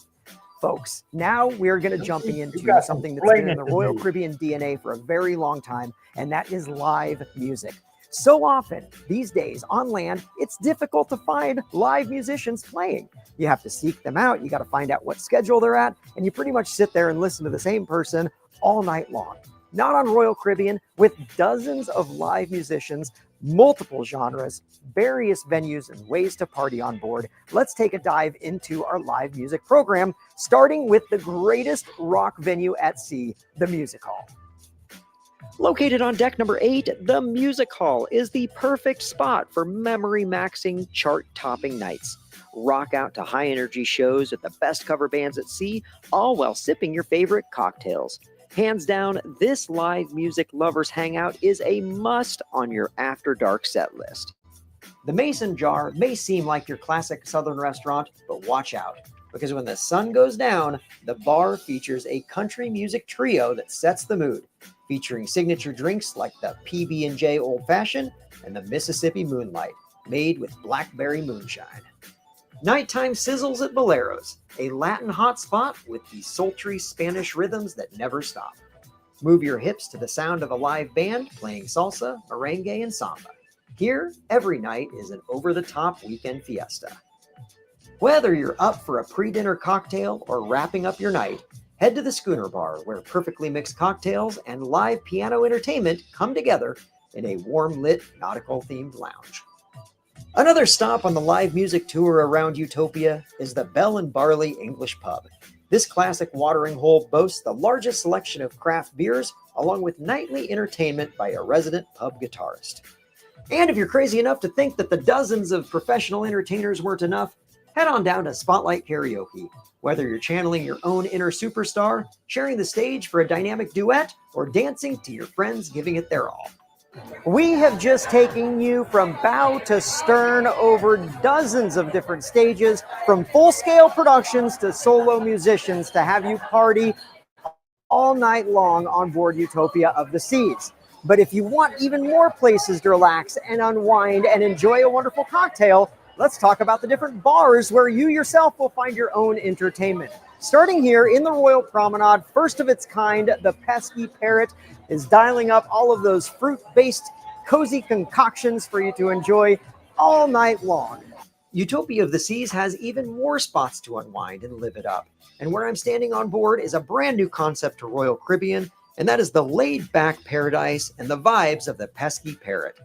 Speaker 3: Folks, now we're going to jumping into something that's been in the Royal Caribbean DNA for a very long time, and that is live music. So often these days on land, it's difficult to find live musicians playing. You have to seek them out, you got to find out what schedule they're at, and you pretty much sit there and listen to the same person all night long. Not on Royal Caribbean, with dozens of live musicians, multiple genres, various venues, and ways to party on board. Let's take a dive into our live music program, starting with the greatest rock venue at sea, the Music Hall. Located on deck number 8, the Music Hall is the perfect spot for memory-maxing, chart-topping nights. Rock out to high-energy shows with the best cover bands at sea, all while sipping your favorite cocktails. Hands down, this live music lovers hangout is a must on your after dark set list. The Mason Jar may seem like your classic southern restaurant, but watch out, because when the sun goes down, the bar features a country music trio that sets the mood, featuring signature drinks like the PB&J Old Fashioned and the Mississippi Moonlight, made with blackberry moonshine. Nighttime sizzles at Boleros, a Latin hotspot with the sultry Spanish rhythms that never stop. Move your hips to the sound of a live band playing salsa, merengue, and samba. Here, every night is an over-the-top weekend fiesta. Whether you're up for a pre-dinner cocktail or wrapping up your night, head to the Schooner Bar, where perfectly mixed cocktails and live piano entertainment come together in a warm-lit, nautical-themed lounge. Another stop on the live music tour around Utopia is the Bell and Barley English Pub. This classic watering hole boasts the largest selection of craft beers, along with nightly entertainment by a resident pub guitarist. And if you're crazy enough to think that the dozens of professional entertainers weren't enough, head on down to Spotlight Karaoke. Whether you're channeling your own inner superstar, sharing the stage for a dynamic duet, or dancing to your friends giving it their all. We have just taken you from bow to stern over dozens of different stages, from full-scale productions to solo musicians, to have you party all night long on board Utopia of the Seas. But if you want even more places to relax and unwind and enjoy a wonderful cocktail, let's talk about the different bars where you yourself will find your own entertainment. Starting here in the Royal Promenade, first of its kind, the Pesky Parrot is dialing up all of those fruit-based cozy concoctions for you to enjoy all night long. Utopia of the Seas has even more spots to unwind and live it up. And where I'm standing on board is a brand new concept to Royal Caribbean, and that is the laid-back paradise and the vibes of the Pesky Parrot.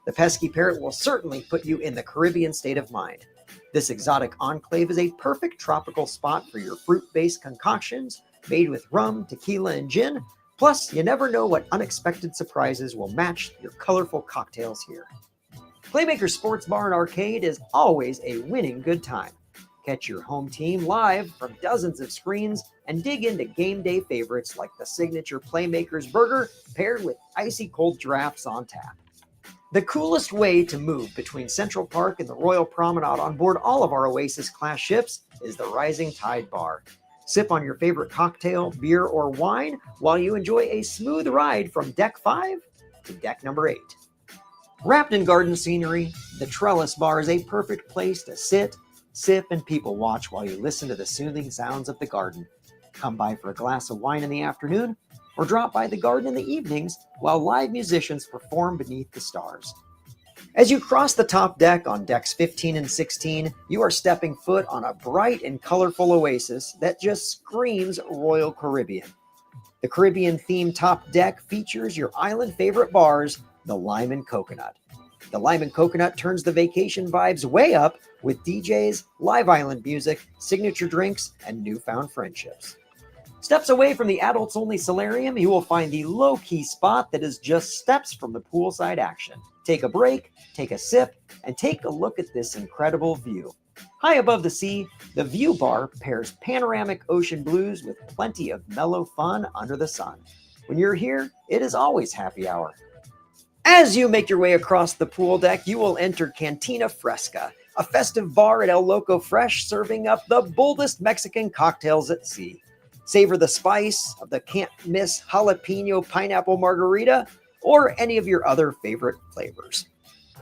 Speaker 3: The Pesky Parrot will certainly put you in the Caribbean state of mind. This exotic enclave is a perfect tropical spot for your fruit-based concoctions made with rum, tequila, and gin. Plus, you never know what unexpected surprises will match your colorful cocktails here. Playmaker Sports Bar and Arcade is always a winning good time. Catch your home team live from dozens of screens and dig into game day favorites like the signature Playmakers Burger paired with icy cold drafts on tap. The coolest way to move between Central Park and the Royal Promenade on board all of our Oasis class ships is the Rising Tide Bar. Sip on your favorite cocktail, beer, or wine while you enjoy a smooth ride from deck 5 to deck number 8. Wrapped in garden scenery, the Trellis Bar is a perfect place to sit, sip, and people watch while you listen to the soothing sounds of the garden. Come by for a glass of wine in the afternoon, or drop by the garden in the evenings while live musicians perform beneath the stars. As you cross the top deck on decks 15 and 16, you are stepping foot on a bright and colorful oasis that just screams Royal Caribbean. The Caribbean-themed top deck features your island favorite bars, the Lime and Coconut. The Lime and Coconut turns the vacation vibes way up with DJs, live island music, signature drinks, and newfound friendships. Steps away from the adults-only solarium, you will find the low-key spot that is just steps from the poolside action. Take a break, take a sip, and take a look at this incredible view. High above the sea, the View Bar pairs panoramic ocean blues with plenty of mellow fun under the sun. When you're here, it is always happy hour. As you make your way across the pool deck, you will enter Cantina Fresca, a festive bar at El Loco Fresh serving up the boldest Mexican cocktails at sea. Savor the spice of the can't-miss jalapeno pineapple margarita or any of your other favorite flavors.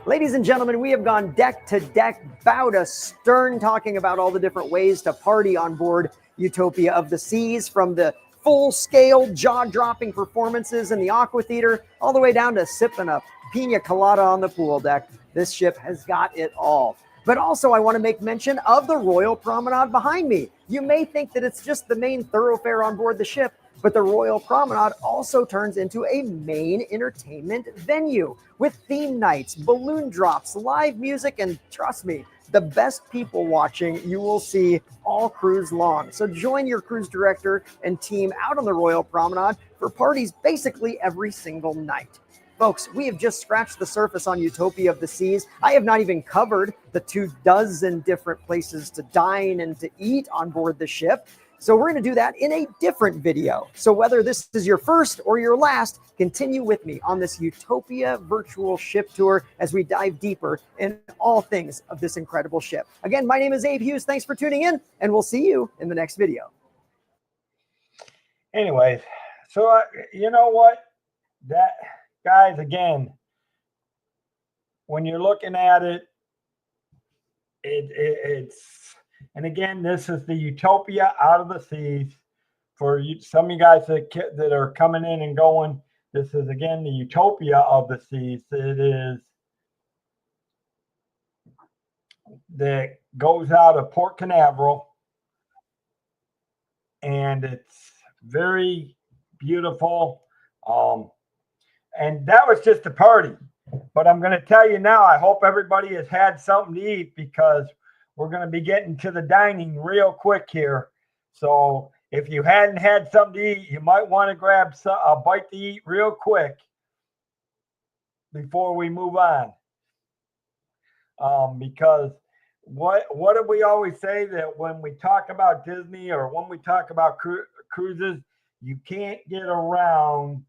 Speaker 3: Ladies and gentlemen, we have gone deck to deck, bow to stern, talking about all the different ways to party on board Utopia of the Seas, from the full-scale, jaw-dropping performances in the Aqua Theater, all the way down to sipping a pina colada on the pool deck. This ship has got it all. But also, I want to make mention of the Royal Promenade behind me. You may think that it's just the main thoroughfare on board the ship, but the Royal Promenade also turns into a main entertainment venue with theme nights, balloon drops, live music, and trust me, the best people watching you will see all cruise long. So join your cruise director and team out on the Royal Promenade for parties basically every single night. Folks, we have just scratched the surface on Utopia of the Seas. I have not even covered the 24 different places to dine and to eat on board the ship. So we're going to do that in a different video. So whether this is your first or your last, continue with me on this Utopia virtual ship tour as we dive deeper in all things of this incredible ship. Again, my name is Abe Hughes. Thanks for tuning in, and we'll see you in the next video.
Speaker 1: Anyways, so you know what? That, guys, again, when you're looking at it, it's... And again, this is the Utopia out of the Seas. For you, some of you guys that are coming in and going, this is, again, the Utopia of the Seas. It is that goes out of Port Canaveral. And it's very beautiful. And that was just a party. But I'm going to tell you now, I hope everybody has had something to eat, because we're going to be getting to the dining real quick here. So if you hadn't had something to eat, you might want to grab a bite to eat real quick before we move on. Because what do we always say, that when we talk about Disney or when we talk about cruises, you can't get around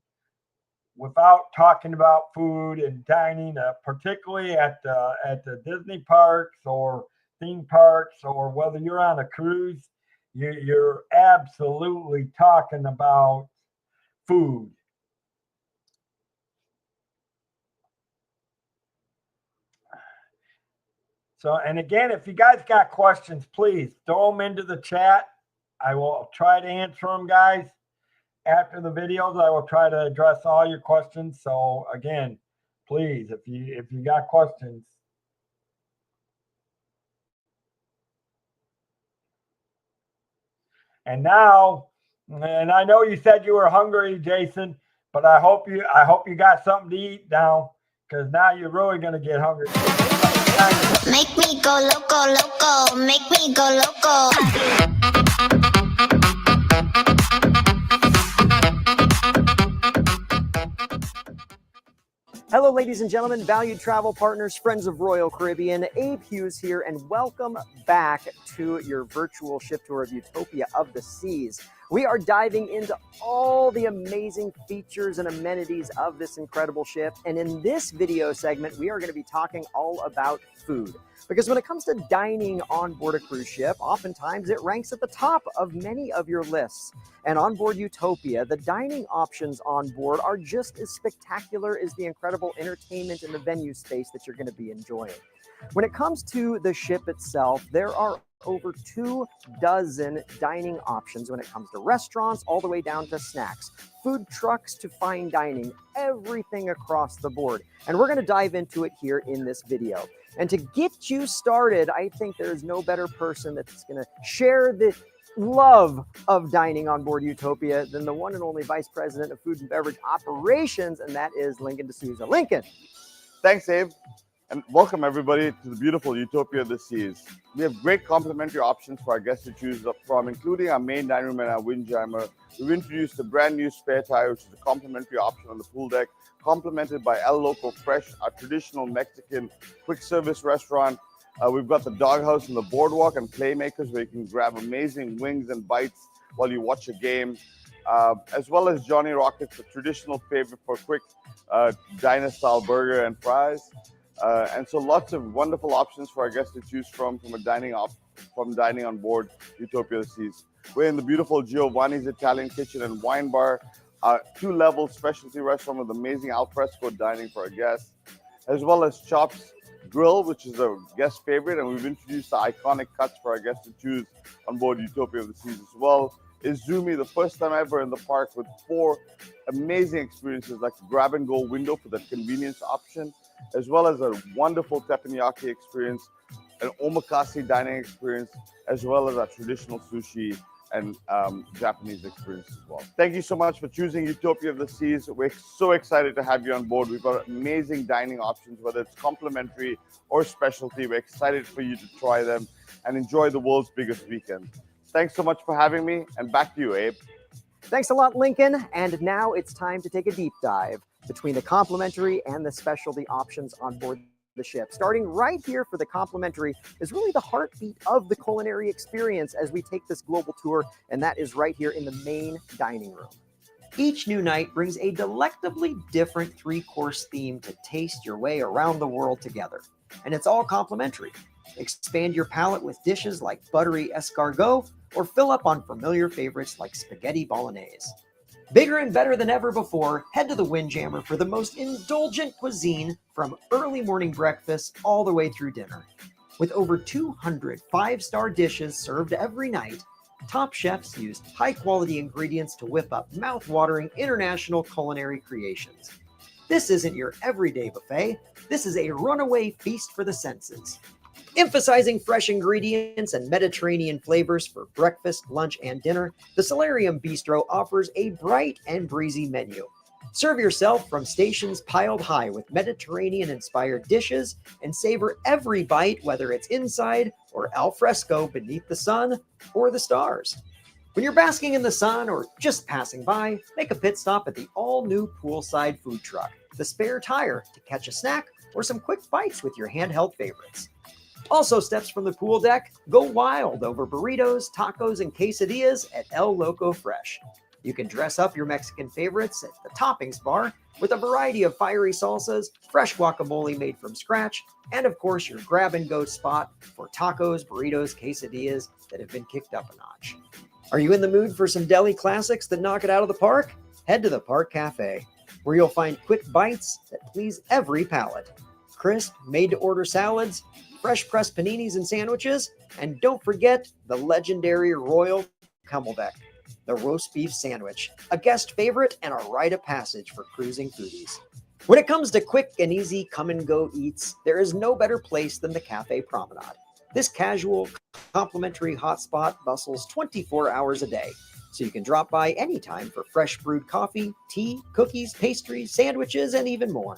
Speaker 1: without talking about food and dining, particularly at the Disney parks or theme parks, or whether you're on a cruise, you're absolutely talking about food. So, and again, if you guys got questions, please throw them into the chat. I will try to answer them, guys. After the videos, I will try to address all your questions. So again, please, if you got questions. And now, and I know you said you were hungry, Jason, but I hope you got something to eat now, because now you're really going to get hungry.
Speaker 2: Make me go loco, loco. Make me go loco.
Speaker 3: Hello, ladies and gentlemen, valued travel partners, friends of Royal Caribbean. Abe Hughes here, and welcome back to your virtual ship tour of Utopia of the Seas. We are diving into all the amazing features and amenities of this incredible ship. And in this video segment, we are going to be talking all about food. Because when it comes to dining on board a cruise ship, oftentimes it ranks at the top of many of your lists. And on board Utopia, the dining options on board are just as spectacular as the incredible entertainment and the venue space that you're going to be enjoying. When it comes to the ship itself, there are over 24 dining options when it comes to restaurants, all the way down to snacks, food trucks to fine dining, everything across the board. And we're going to dive into it here in this video. And to get you started, I think there's no better person that's going to share the love of dining on board Utopia than the one and only Vice President of Food and Beverage Operations, and that is Lincoln D'Souza. Lincoln.
Speaker 5: Thanks, Abe. And welcome everybody to the beautiful Utopia of the Seas. We have great complimentary options for our guests to choose from, including our main dining room and our windjammer. We've introduced a brand new spare tire, which is a complimentary option on the pool deck, complemented by El Loco Fresh, our traditional Mexican quick service restaurant. We've got the doghouse and the boardwalk and playmakers where you can grab amazing wings and bites while you watch a game, as well as Johnny Rockets, the traditional favorite for quick diner-style burger and fries. And so lots of wonderful options for our guests to choose from dining on board Utopia of the Seas. We're in the beautiful Giovanni's Italian Kitchen and Wine Bar, a 2-level specialty restaurant with amazing alfresco dining for our guests, as well as Chops Grill, which is a guest favorite, and we've introduced the iconic cuts for our guests to choose on board Utopia of the Seas as well. Izumi, the first time ever in the park, with 4 amazing experiences like the grab-and-go window for the convenience option, as well as a wonderful teppanyaki experience, an omakase dining experience, as well as our traditional sushi and Japanese experience as well. Thank you so much for choosing Utopia of the Seas. We're so excited to have you on board. We've got amazing dining options, whether it's complimentary or specialty. We're excited for you to try them and enjoy the world's biggest weekend. Thanks so much for having me, and back to you, Abe.
Speaker 3: Thanks a lot, Lincoln. And now it's time to take a deep dive between the complimentary and the specialty options on board the ship. Starting right here for the complimentary is really the heartbeat of the culinary experience as we take this global tour, and that is right here in the main dining room. Each new night brings a delectably different 3-course theme to taste your way around the world together. And it's all complimentary. Expand your palate with dishes like buttery escargot, or fill up on familiar favorites like spaghetti bolognese. Bigger and better than ever before, head to the Windjammer for the most indulgent cuisine from early morning breakfast all the way through dinner. With over 200 5-star dishes served every night, top chefs used high-quality ingredients to whip up mouth-watering international culinary creations. This isn't your everyday buffet. This is a runaway feast for the senses. Emphasizing fresh ingredients and Mediterranean flavors for breakfast, lunch, and dinner, the Solarium Bistro offers a bright and breezy menu. Serve yourself from stations piled high with Mediterranean-inspired dishes and savor every bite, whether it's inside or al fresco beneath the sun or the stars. When you're basking in the sun or just passing by, make a pit stop at the all-new poolside food truck, the Spare Tire, to catch a snack or some quick bites with your handheld favorites. Also, steps from the pool deck, go wild over burritos, tacos, and quesadillas at El Loco Fresh. You can dress up your Mexican favorites at the toppings bar with a variety of fiery salsas, fresh guacamole made from scratch, and of course your grab-and-go spot for tacos, burritos, quesadillas that have been kicked up a notch. Are you in the mood for some deli classics that knock it out of the park? Head to the Park Cafe, where you'll find quick bites that please every palate. Crisp, made-to-order salads, fresh pressed paninis and sandwiches, and don't forget the legendary Royal Camelback, the roast beef sandwich, a guest favorite and a rite of passage for cruising foodies. When it comes to quick and easy come-and-go eats, there is no better place than the Cafe Promenade. This casual, complimentary hotspot bustles 24 hours a day, so you can drop by anytime for fresh brewed coffee, tea, cookies, pastries, sandwiches, and even more.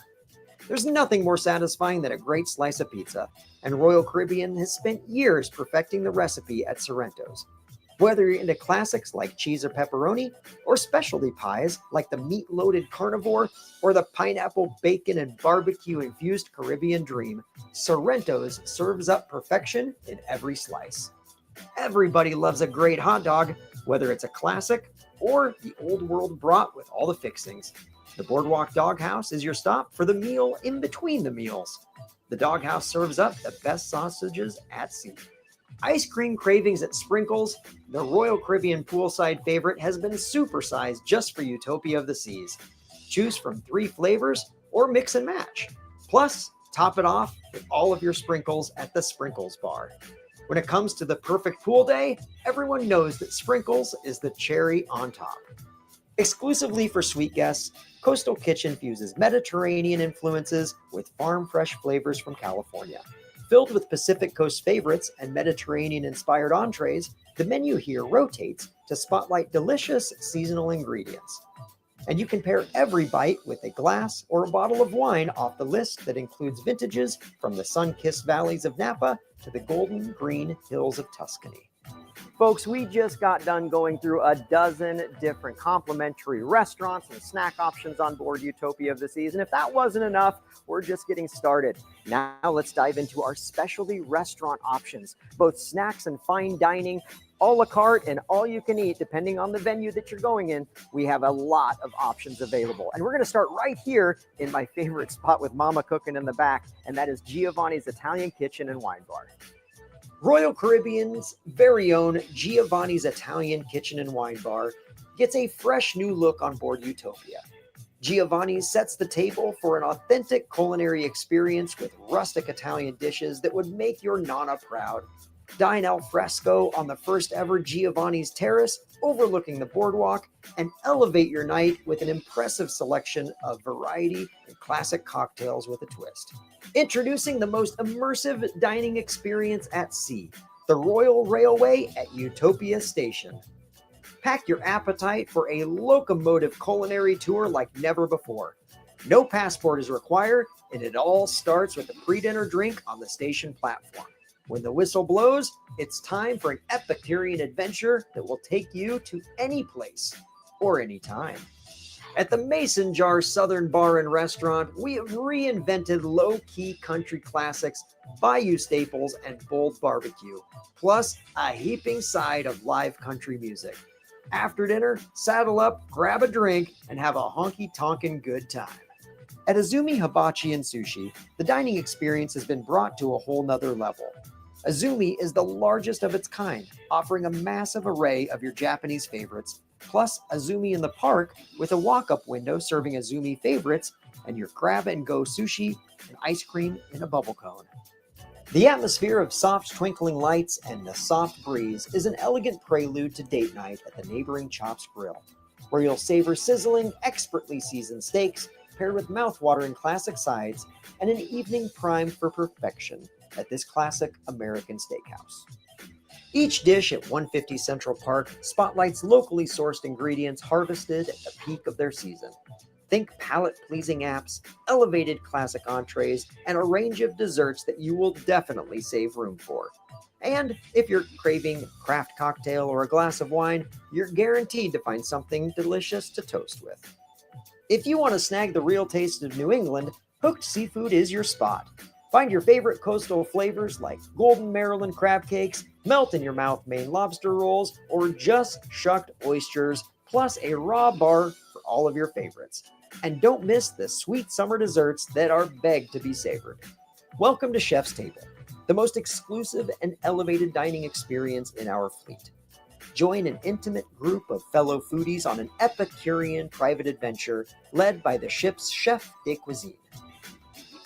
Speaker 3: There's nothing more satisfying than a great slice of pizza, and Royal Caribbean has spent years perfecting the recipe at Sorrento's. Whether you're into classics like cheese or pepperoni, or specialty pies like the meat-loaded carnivore or the pineapple, bacon, and barbecue-infused Caribbean dream, Sorrento's serves up perfection in every slice. Everybody loves a great hot dog, Whether it's a classic or the old world brat with all the fixings, the Boardwalk Doghouse is your stop for the meal in between the meals. The Doghouse serves up the best sausages at sea. Ice cream cravings at Sprinkles, the Royal Caribbean poolside favorite, has been supersized just for Utopia of the Seas. Choose from 3 flavors or mix and match. Plus, top it off with all of your sprinkles at the Sprinkles Bar. When it comes to the perfect pool day, everyone knows that Sprinkles is the cherry on top. Exclusively for sweet guests, Coastal Kitchen fuses Mediterranean influences with farm-fresh flavors from California. Filled with Pacific Coast favorites and Mediterranean-inspired entrees, the menu here rotates to spotlight delicious seasonal ingredients. And you can pair every bite with a glass or a bottle of wine off the list that includes vintages from the sun-kissed valleys of Napa to the golden green hills of Tuscany. Folks, we just got done going through a dozen different complimentary restaurants and snack options on board Utopia of the Seas. And if that wasn't enough, we're just getting started. Now let's dive into our specialty restaurant options, both snacks and fine dining, a la carte and all you can eat, depending on the venue that you're going in. We have a lot of options available. And we're going to start right here in my favorite spot with Mama cooking in the back, and that is Giovanni's Italian Kitchen and Wine Bar. Royal Caribbean's very own Giovanni's Italian Kitchen and Wine Bar gets a fresh new look on board Utopia. Giovanni's sets the table for an authentic culinary experience with rustic Italian dishes that would make your nonna proud. Dine al fresco on the first ever Giovanni's Terrace overlooking the boardwalk, and elevate your night with an impressive selection of variety and classic cocktails with a twist. Introducing the most immersive dining experience at sea, the Royal Railway at Utopia Station. Pack your appetite for a locomotive culinary tour like never before. No passport is required, and it all starts with a pre-dinner drink on the station platform. When the whistle blows, it's time for an Epicurean adventure that will take you to any place or any time. At the Mason Jar Southern Bar and Restaurant, we have reinvented low-key country classics, bayou staples, and bold barbecue, plus a heaping side of live country music. After dinner, saddle up, grab a drink, and have a honky-tonkin' good time. At Azumi Hibachi and Sushi, the dining experience has been brought to a whole nother level. Azumi is the largest of its kind, offering a massive array of your Japanese favorites, plus Azumi in the Park with a walk-up window serving Azumi favorites and your grab-and-go sushi and ice cream in a bubble cone. The atmosphere of soft twinkling lights and the soft breeze is an elegant prelude to date night at the neighboring Chops Grill, where you'll savor sizzling, expertly seasoned steaks paired with mouth-watering classic sides and an evening primed for perfection at this classic American steakhouse. Each dish at 150 Central Park spotlights locally sourced ingredients harvested at the peak of their season. Think palate-pleasing apps, elevated classic entrees, and a range of desserts that you will definitely save room for. And if you're craving a craft cocktail or a glass of wine, you're guaranteed to find something delicious to toast with. If you want to snag the real taste of New England, Hooked Seafood is your spot. Find your favorite coastal flavors like golden Maryland crab cakes, melt-in-your-mouth Maine lobster rolls, or just shucked oysters, plus a raw bar for all of your favorites. And don't miss the sweet summer desserts that are begged to be savored. Welcome to Chef's Table, the most exclusive and elevated dining experience in our fleet. Join an intimate group of fellow foodies on an Epicurean private adventure led by the ship's chef de cuisine.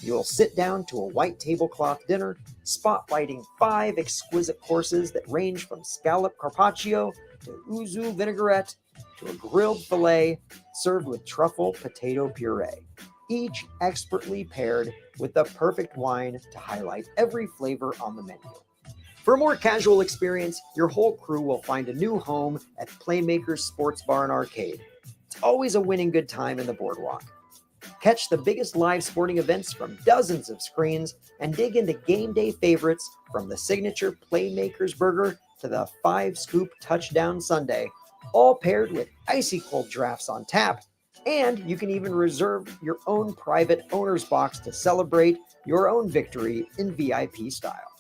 Speaker 3: You'll sit down to a white tablecloth dinner, spotlighting 5 exquisite courses that range from scallop carpaccio to ouzo vinaigrette to a grilled filet served with truffle potato puree, each expertly paired with the perfect wine to highlight every flavor on the menu. For a more casual experience, your whole crew will find a new home at Playmakers Sports Bar and Arcade. It's always a winning good time in the boardwalk. Catch the biggest live sporting events from dozens of screens and dig into game day favorites from the signature Playmakers Burger to the 5-scoop touchdown sundae, all paired with icy cold drafts on tap. And you can even reserve your own private owner's box to celebrate your own victory in VIP style.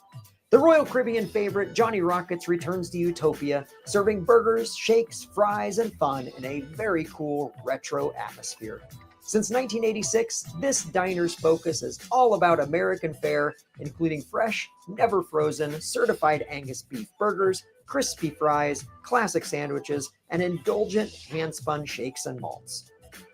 Speaker 3: The Royal Caribbean favorite Johnny Rockets returns to Utopia, serving burgers, shakes, fries, and fun in a very cool retro atmosphere. Since 1986, this diner's focus is all about American fare, including fresh, never frozen, certified Angus beef burgers, crispy fries, classic sandwiches, and indulgent hand-spun shakes and malts.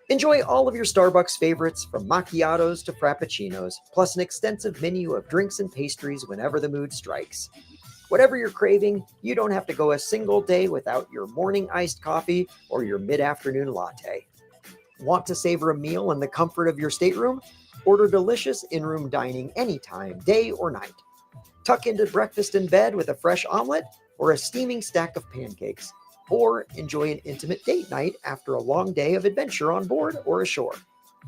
Speaker 3: Enjoy all of your Starbucks favorites from macchiatos to frappuccinos, plus an extensive menu of drinks and pastries whenever the mood strikes. Whatever you're craving, you don't have to go a single day without your morning iced coffee or your mid-afternoon latte. Want to savor a meal in the comfort of your stateroom? Order delicious in-room dining anytime, day or night. Tuck into breakfast in bed with a fresh omelet or a steaming stack of pancakes. Or enjoy an intimate date night after a long day of adventure on board or ashore.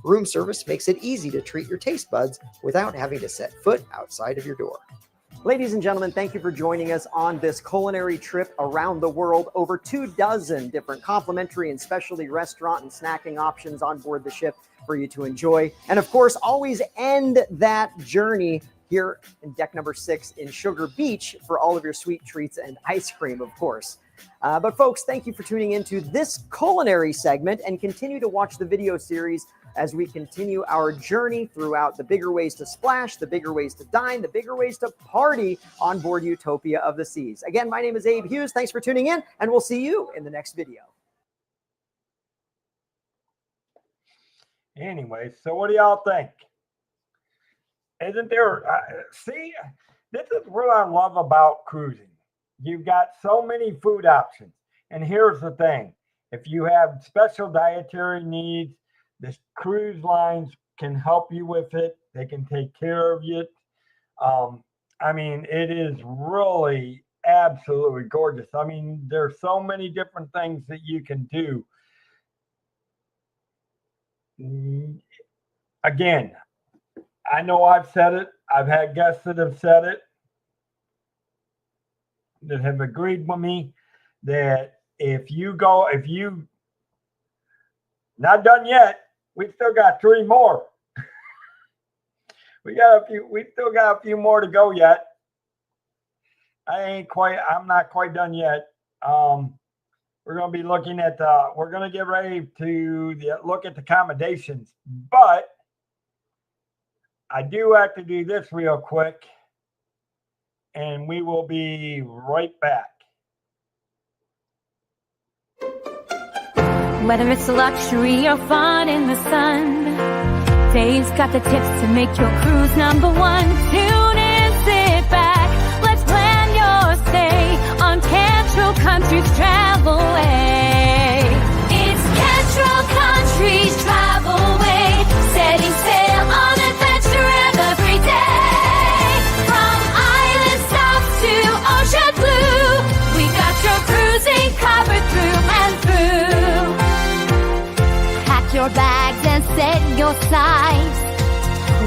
Speaker 3: Room service makes it easy to treat your taste buds without having to set foot outside of your door. Ladies and gentlemen, thank you for joining us on this culinary trip around the world. Over 24 different complimentary and specialty restaurant and snacking options on board the ship for you to enjoy. And of course, always end that journey here in deck number 6 in Sugar Beach for all of your sweet treats and ice cream, of course. But folks, thank you for tuning into this culinary segment, and continue to watch the video series as we continue our journey throughout the bigger ways to splash, the bigger ways to dine, the bigger ways to party on board Utopia of the Seas. Again, my name is Abe Hughes. Thanks for tuning in, and we'll see you in the next video.
Speaker 1: Anyway, so what do y'all think? Isn't there, see, this is what I love about cruising. You've got so many food options. And here's the thing. If you have special dietary needs, the cruise lines can help you with it. They can take care of you. I mean, it is really absolutely gorgeous. I mean, there's so many different things that you can do. Again, I know I've said it. I've had guests that have said it, that have agreed with me, that if you not done yet, we still got 3 more. we still got a few more to go yet. I'm not quite done yet. We're going to be looking at we're going to get ready to look at the accommodations, but I do have to do this real quick, and we will be right back.
Speaker 6: Whether it's luxury or fun in the sun, Dave's got the tips to make your cruise number 1. Tune in, sit back, let's plan your stay on Cantrell Country's Travel Way. It's Cantrell Country's Travel Way, setting sail on adventure every day. From island south to ocean blue, we got your cruising covered through and through. Pack your bags and set your sights.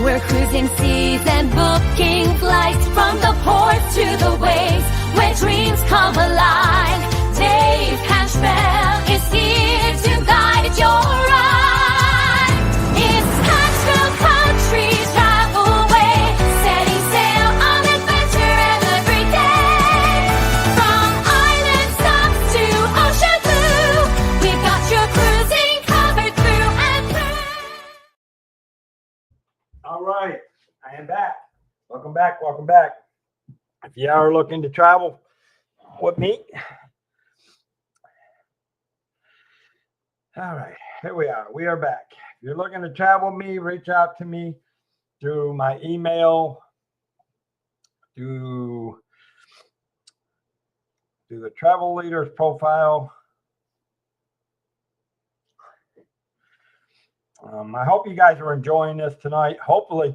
Speaker 6: We're cruising seas and booking flights from the ports to the waves where dreams come alive. Dave Cantrell is here to guide your ride. It's Cantrell Country's Travel Way, setting sail on adventure every day. From island stops to ocean blue, we've got your cruising covered through and through.
Speaker 1: All right, I am back. Welcome back. Welcome back. If you are looking to travel with me, all right, here we are. We are back. If you're looking to travel with me, reach out to me through my email, through the Travel Leaders profile. I hope you guys are enjoying this tonight. Hopefully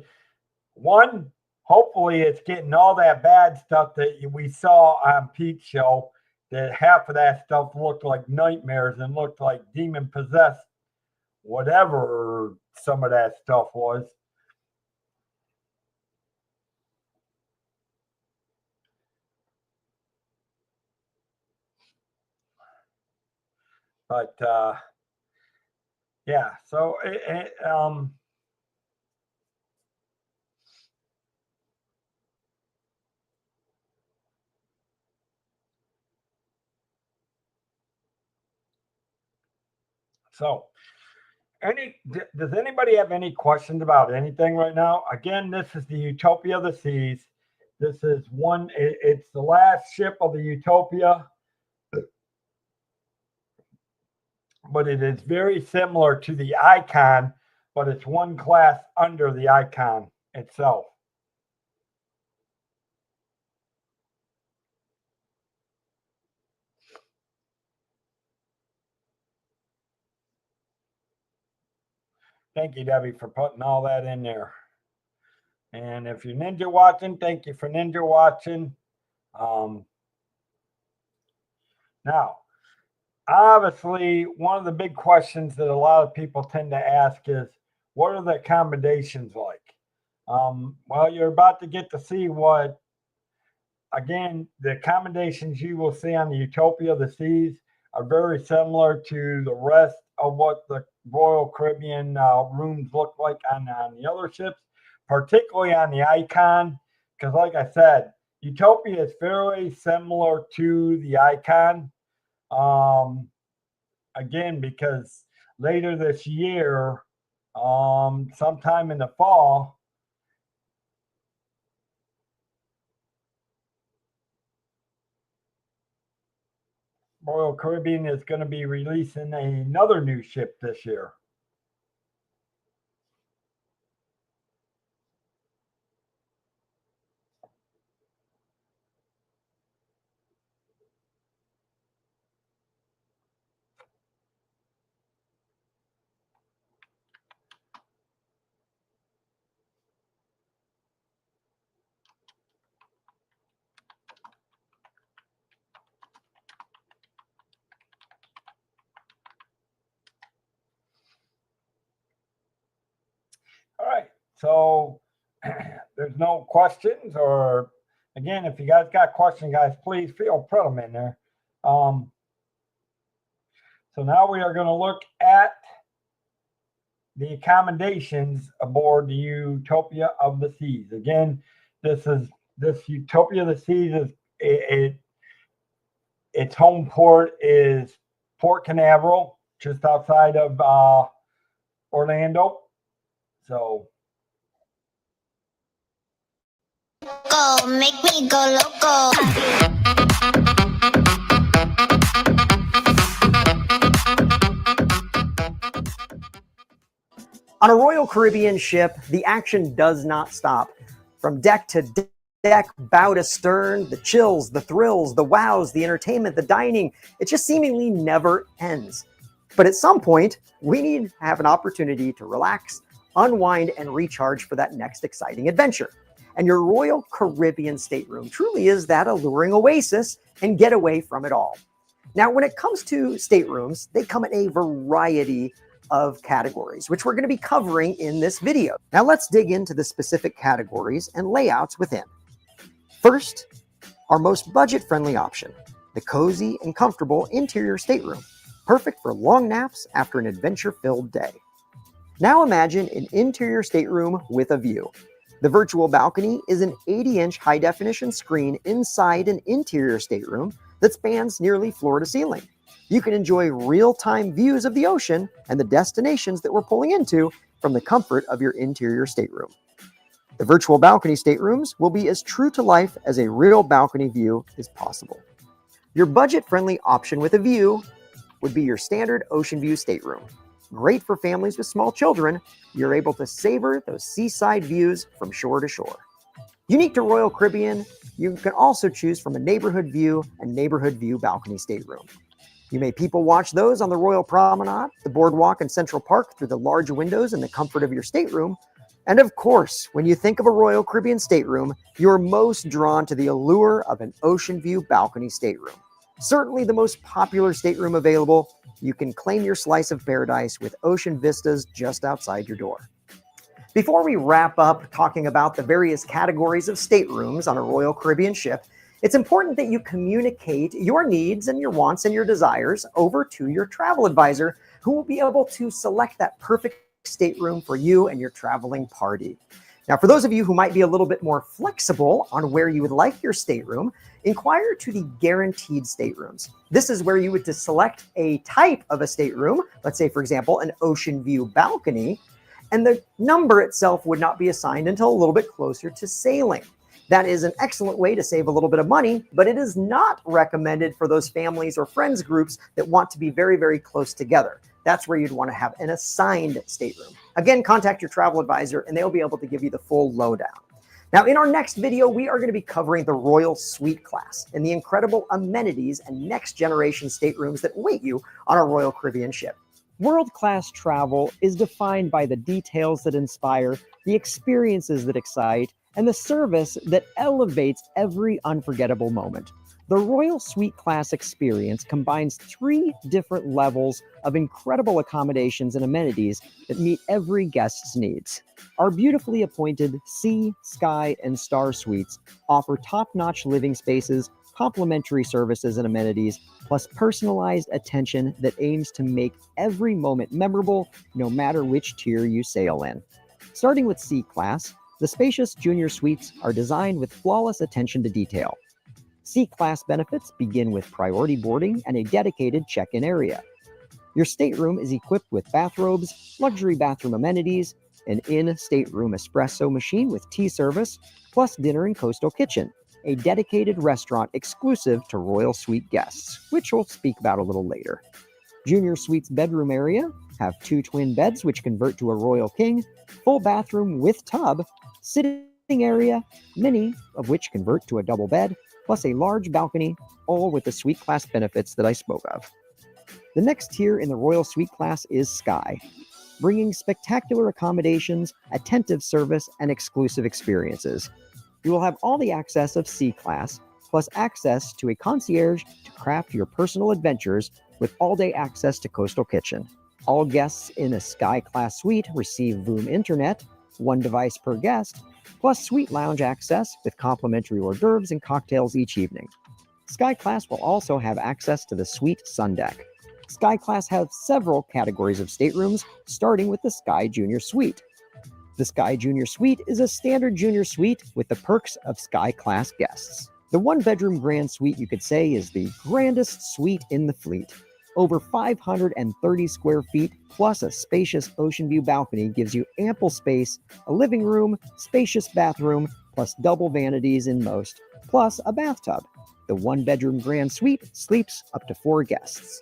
Speaker 1: it's getting all that bad stuff that we saw on Pete's show, that half of that stuff looked like nightmares and looked like demon possessed, whatever some of that stuff was. But yeah, so So, does anybody have any questions about anything right now? Again, this is the Utopia of the Seas. This is it's the last ship of the Utopia, but it is very similar to the Icon, but it's one class under the Icon itself. Thank you, Debbie, for putting all that in there. And if you're ninja watching, thank you for ninja watching. Now, obviously, one of the big questions that a lot of people tend to ask is, what are the accommodations like? Well, you're about to get to see what, again, the accommodations you will see on the Utopia of the Seas are very similar to the rest of what the Royal Caribbean rooms look like on the other ships, particularly on the Icon, because like I said, Utopia is very similar to the Icon. Again, because later this year, sometime in the fall, Royal Caribbean is going to be releasing another new ship this year. All right, so there's no questions, or again, if you guys got questions, guys, please put them in there. So now we are going to look at the accommodations aboard the Utopia of the Seas. Again, this Utopia of the Seas is its home port is Port Canaveral, just outside of Orlando. So
Speaker 2: Go, make me go loco.
Speaker 3: On a Royal Caribbean ship, the action does not stop. From deck to deck, bow to stern, the chills, the thrills, the wows, the entertainment, the dining, it just seemingly never ends. But at some point, we need to have an opportunity to relax, unwind, and recharge for that next exciting adventure. And your Royal Caribbean stateroom truly is that alluring oasis and get away from it all. Now, when it comes to staterooms, they come in a variety of categories, which we're going to be covering in this video. Now, let's dig into the specific categories and layouts within. First, our most budget-friendly option, the cozy and comfortable interior stateroom, perfect for long naps after an adventure-filled day. Now imagine an interior stateroom with a view. The virtual balcony is an 80-inch high-definition screen inside an interior stateroom that spans nearly floor to ceiling. You can enjoy real-time views of the ocean and the destinations that we're pulling into from the comfort of your interior stateroom. The virtual balcony staterooms will be as true to life as a real balcony view is possible. Your budget-friendly option with a view would be your standard ocean view stateroom. Great for families with small children, you're able to savor those seaside views from shore to shore. Unique to Royal Caribbean, you can also choose from a neighborhood view and neighborhood view balcony stateroom. You may people watch those on the Royal Promenade, the boardwalk, and Central Park through the large windows in the comfort of your stateroom. And of course, when you think of a Royal Caribbean stateroom, you're most drawn to the allure of an ocean view balcony stateroom. Certainly the most popular stateroom available, you can claim your slice of paradise with ocean vistas just outside your door. Before we wrap up talking about the various categories of staterooms on a Royal Caribbean ship, it's important that you communicate your needs and your wants and your desires over to your travel advisor, who will be able to select that perfect stateroom for you and your traveling party. Now, for those of you who might be a little bit more flexible on where you would like your stateroom, inquire to the guaranteed staterooms. This is where you would just select a type of a stateroom, let's say, for example, an ocean view balcony, and the number itself would not be assigned until a little bit closer to sailing. That is an excellent way to save a little bit of money, but it is not recommended for those families or friends groups that want to be very, very close together. That's where you'd want to have an assigned stateroom. Again, contact your travel advisor and they'll be able to give you the full lowdown. Now, in our next video, we are going to be covering the Royal Suite class and the incredible amenities and next generation staterooms that await you on a Royal Caribbean ship. World-class travel is defined by the details that inspire, the experiences that excite, and the service that elevates every unforgettable moment. The Royal Suite class experience combines 3 different levels of incredible accommodations and amenities that meet every guest's needs. Our beautifully appointed Sea, Sky, and Star suites offer top-notch living spaces, complimentary services and amenities, plus personalized attention that aims to make every moment memorable, no matter which tier you sail in. Starting with Sea Class, the spacious junior suites are designed with flawless attention to detail. Sea Class benefits begin with priority boarding and a dedicated check-in area. Your stateroom is equipped with bathrobes, luxury bathroom amenities, an in-stateroom espresso machine with tea service, plus dinner and coastal kitchen, a dedicated restaurant exclusive to Royal Suite guests, which we'll speak about a little later. Junior Suite's bedroom area have 2 twin beds which convert to a Royal King, full bathroom with tub, sitting area, many of which convert to a double bed, plus a large balcony, all with the Suite Class benefits that I spoke of. The next tier in the Royal Suite Class is Sky, bringing spectacular accommodations, attentive service, and exclusive experiences. You will have all the access of Sea Class, plus access to a concierge to craft your personal adventures with all-day access to Coastal Kitchen. All guests in a Sky Class suite receive Voom Internet, 1 device per guest, plus suite lounge access with complimentary hors d'oeuvres and cocktails each evening. Sky Class will also have access to the Suite Sun Deck. Sky Class has several categories of staterooms, starting with the Sky Junior Suite. The Sky Junior Suite is a standard junior suite with the perks of Sky Class guests. The 1-bedroom grand suite, you could say, is the grandest suite in the fleet. Over 530 square feet, plus a spacious ocean view balcony gives you ample space, a living room, spacious bathroom, plus double vanities in most, plus a bathtub. The 1-bedroom grand suite sleeps up to 4 guests.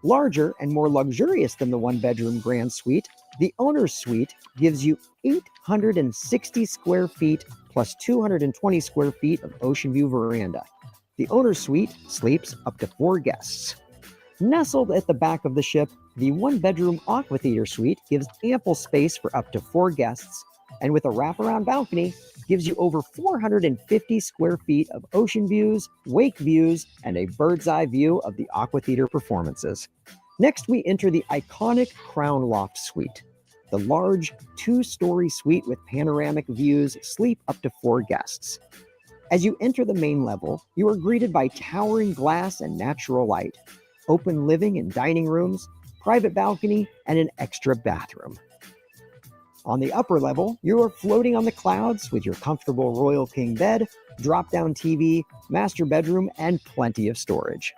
Speaker 3: Larger and more luxurious than the 1-bedroom grand suite, the owner's suite gives you 860 square feet plus 220 square feet of ocean view veranda. The owner's suite sleeps up to 4 guests. Nestled at the back of the ship, the 1-bedroom aqua theater suite gives ample space for up to 4 guests, and with a wraparound balcony, gives you over 450 square feet of ocean views, wake views, and a bird's eye view of the aqua theater performances. Next, we enter the iconic Crown Loft Suite. The large 2-story suite with panoramic views sleep up to 4 guests. As you enter the main level, you are greeted by towering glass and natural light, open living and dining rooms, private balcony, and an extra bathroom. On the upper level, you are floating on the clouds with your comfortable Royal King bed, drop-down TV, master bedroom, and plenty of storage.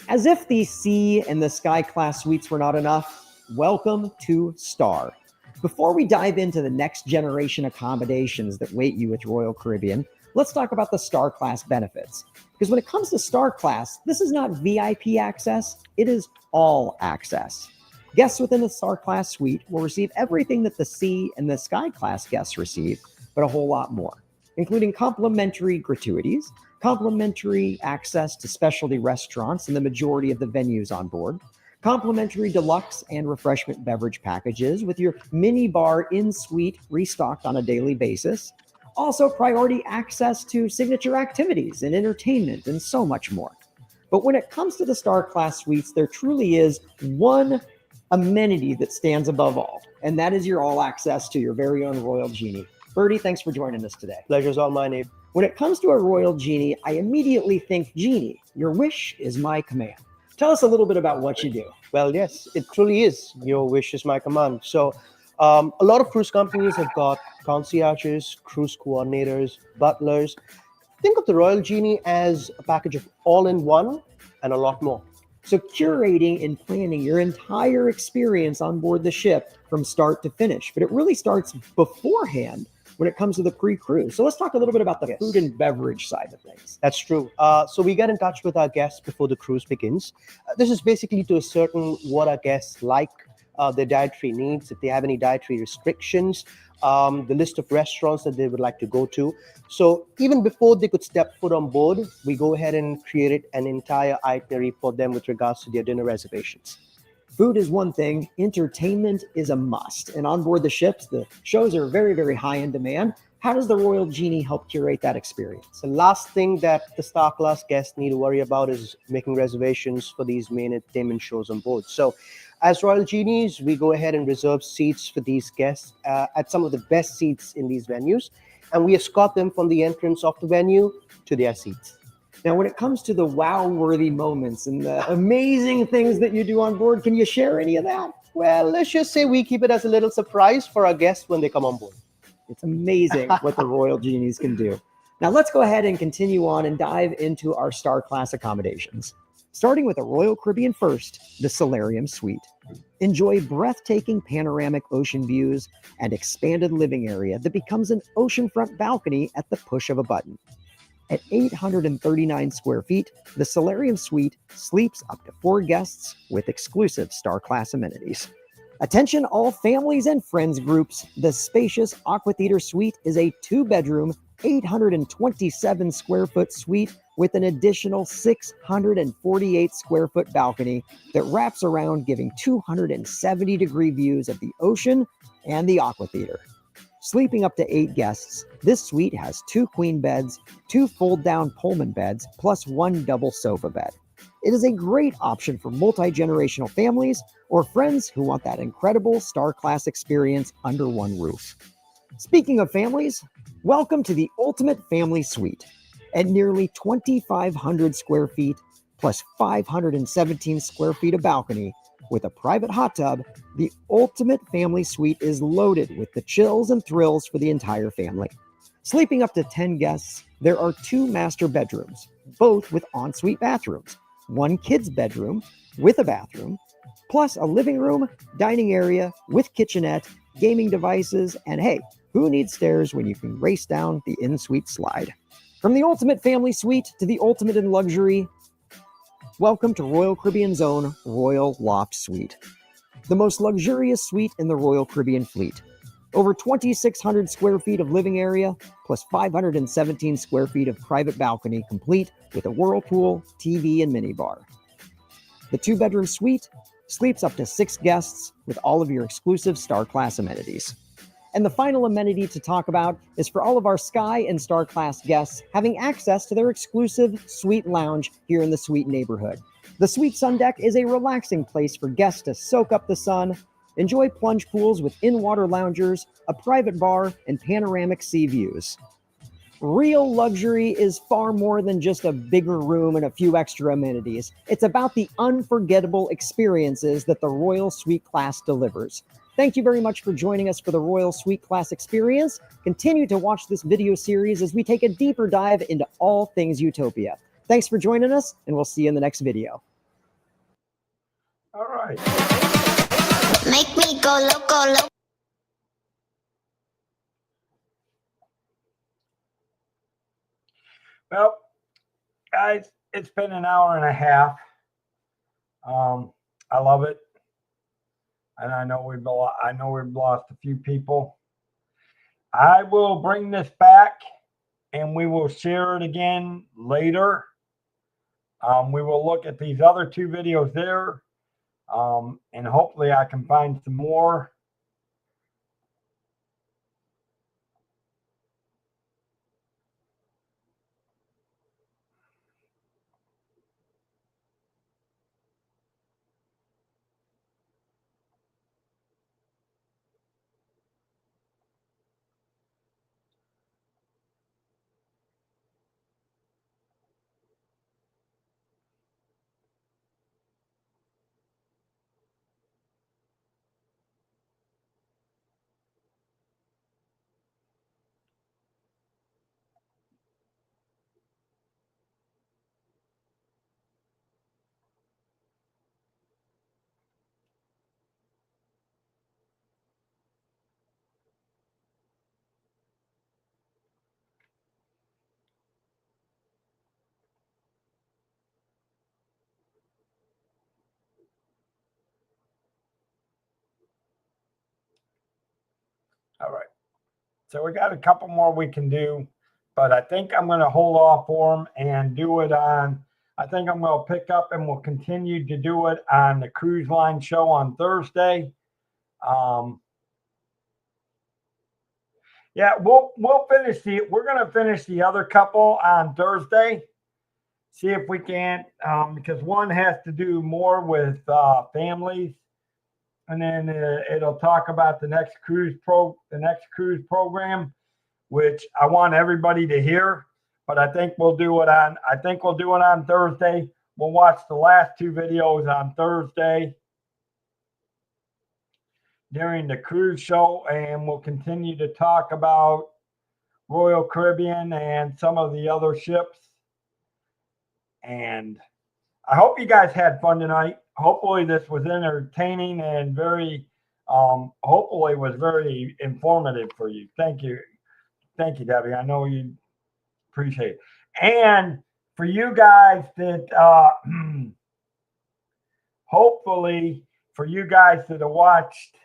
Speaker 3: As if the Sea and the Sky Class suites were not enough, welcome to Star. Before we dive into the next generation accommodations that wait you with Royal Caribbean, let's talk about the Star Class benefits. Because when it comes to Star Class, this is not VIP access, it is all access. Guests within the Star Class suite will receive everything that the Sea and the Sky Class guests receive, but a whole lot more, including complimentary gratuities, complimentary access to specialty restaurants in the majority of the venues on board, complimentary deluxe and refreshment beverage packages with your mini bar in-suite restocked on a daily basis, also priority access to signature activities and entertainment and so much more. But when it comes to the Star Class suites, there truly is one amenity that stands above all, and that is your all access to your very own Royal Genie. Birdie, thanks for joining us today.
Speaker 7: Pleasure's all mine, Abe.
Speaker 3: When it comes to a Royal Genie, I immediately think, Genie, your wish is my command. Tell us a little bit about what you do.
Speaker 7: Well, yes, it truly is. Your wish is my command. So a lot of cruise companies have got concierges, cruise coordinators, butlers. Think of the Royal Genie as a package of all-in-one and a lot more.
Speaker 3: So, curating and planning your entire experience on board the ship from start to finish. But it really starts beforehand when it comes to the pre-cruise. So, let's talk a little bit about the
Speaker 7: Yes.
Speaker 3: food and beverage side of things.
Speaker 7: That's true. So we get in touch with our guests before the cruise begins. This is basically to ascertain what our guests like, their dietary needs, if they have any dietary restrictions, the list of restaurants that they would like to go to. So even before they could step foot on board, we go ahead and create an entire itinerary for them with regards to their dinner reservations.
Speaker 3: Food is one thing, entertainment is a must. And on board the ships, the shows are very, very high in demand. How does the Royal Genie help curate that experience?
Speaker 7: The last thing that the Star Class guests need to worry about is making reservations for these main entertainment shows on board. So, as Royal Genies, we go ahead and reserve seats for these guests at some of the best seats in these venues, and we escort them from the entrance of the venue to their seats.
Speaker 3: Now, when it comes to the wow-worthy moments and the amazing things that you do on board, can you share any of that?
Speaker 7: Well, let's just say we keep it as a little surprise for our guests when they come on board.
Speaker 3: It's amazing what the Royal Genies can do. Now, let's go ahead and continue on and dive into our Star Class accommodations. Starting with the Royal Caribbean first, the Solarium Suite. Enjoy breathtaking panoramic ocean views and expanded living area that becomes an oceanfront balcony at the push of a button. At 839 square feet, the Solarium Suite sleeps up to 4 guests with exclusive Star Class amenities. Attention all families and friends groups, the spacious Aqua Theater Suite is a 2-bedroom, 827 square foot suite with an additional 648 square foot balcony that wraps around, giving 270-degree views of the ocean and the Aqua Theater. Sleeping up to 8 guests, this suite has 2 queen beds, 2 fold-down Pullman beds, plus 1 double sofa bed. It is a great option for multi-generational families or friends who want that incredible Star Class experience under one roof. Speaking of families, welcome to the Ultimate Family Suite. At nearly 2,500 square feet, plus 517 square feet of balcony, with a private hot tub, the Ultimate Family Suite is loaded with the chills and thrills for the entire family. Sleeping up to 10 guests, there are 2 master bedrooms, both with ensuite bathrooms, 1 kid's bedroom with a bathroom, plus a living room, dining area with kitchenette, gaming devices, and hey, who needs stairs when you can race down the in-suite slide? From the Ultimate Family Suite to the ultimate in luxury, welcome to Royal Caribbean's own Royal Loft Suite, the most luxurious suite in the Royal Caribbean fleet. Over 2,600 square feet of living area, plus 517 square feet of private balcony, complete with a whirlpool, TV, and minibar. The 2-bedroom suite sleeps up to 6 guests with all of your exclusive Star Class amenities. And the final amenity to talk about is for all of our Sky and Star Class guests having access to their exclusive suite lounge here in the suite neighborhood. The Suite Sun Deck is a relaxing place for guests to soak up the sun, enjoy plunge pools with in-water loungers, a private bar, and panoramic sea views. Real luxury is far more than just a bigger room and a few extra amenities. It's about the unforgettable experiences that the Royal Suite Class delivers. Thank you very much for joining us for the Royal Suite Class experience. Continue to watch this video series as we take a deeper dive into all things Utopia. Thanks for joining us, and we'll see you in the next video.
Speaker 1: All right.
Speaker 2: Make me go loco, loco.
Speaker 1: Well, guys, it's been an hour and a half. I love it, and I know we've lost a few people. I will bring this back, and we will share it again later. We will look at these other 2 videos there, and hopefully I can find some more. All right. So we got a couple more we can do, but I think I'm going to hold off for them and do it on. I think I'm going to pick up and we'll continue to do it on the cruise line show on Thursday. Yeah, we'll finish we're going to finish the other couple on Thursday. See if we can, because one has to do more with families, and then it'll talk about the next cruise program, which I want everybody to hear. But I think we'll do it on Thursday. We'll watch the last two videos on Thursday during the cruise show, and we'll continue to talk about Royal Caribbean and some of the other ships. And I hope you guys had fun tonight. Hopefully this was entertaining and hopefully was very informative for you. Thank you. Thank you, Debbie. I know you appreciate it. And for you guys that hopefully for you guys that have watched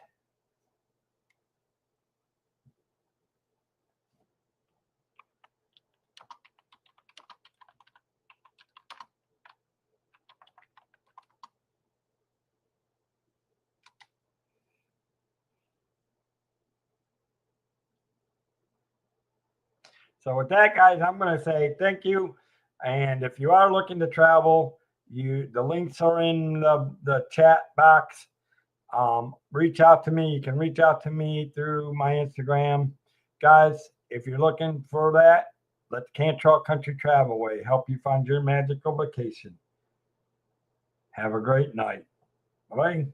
Speaker 1: So with that, guys, I'm going to say thank you. And if you are looking to travel, the links are in the chat box. Reach out to me. You can reach out to me through my Instagram. Guys, if you're looking for that, let Cantrell Country Travelway help you find your magical vacation. Have a great night. Bye-bye.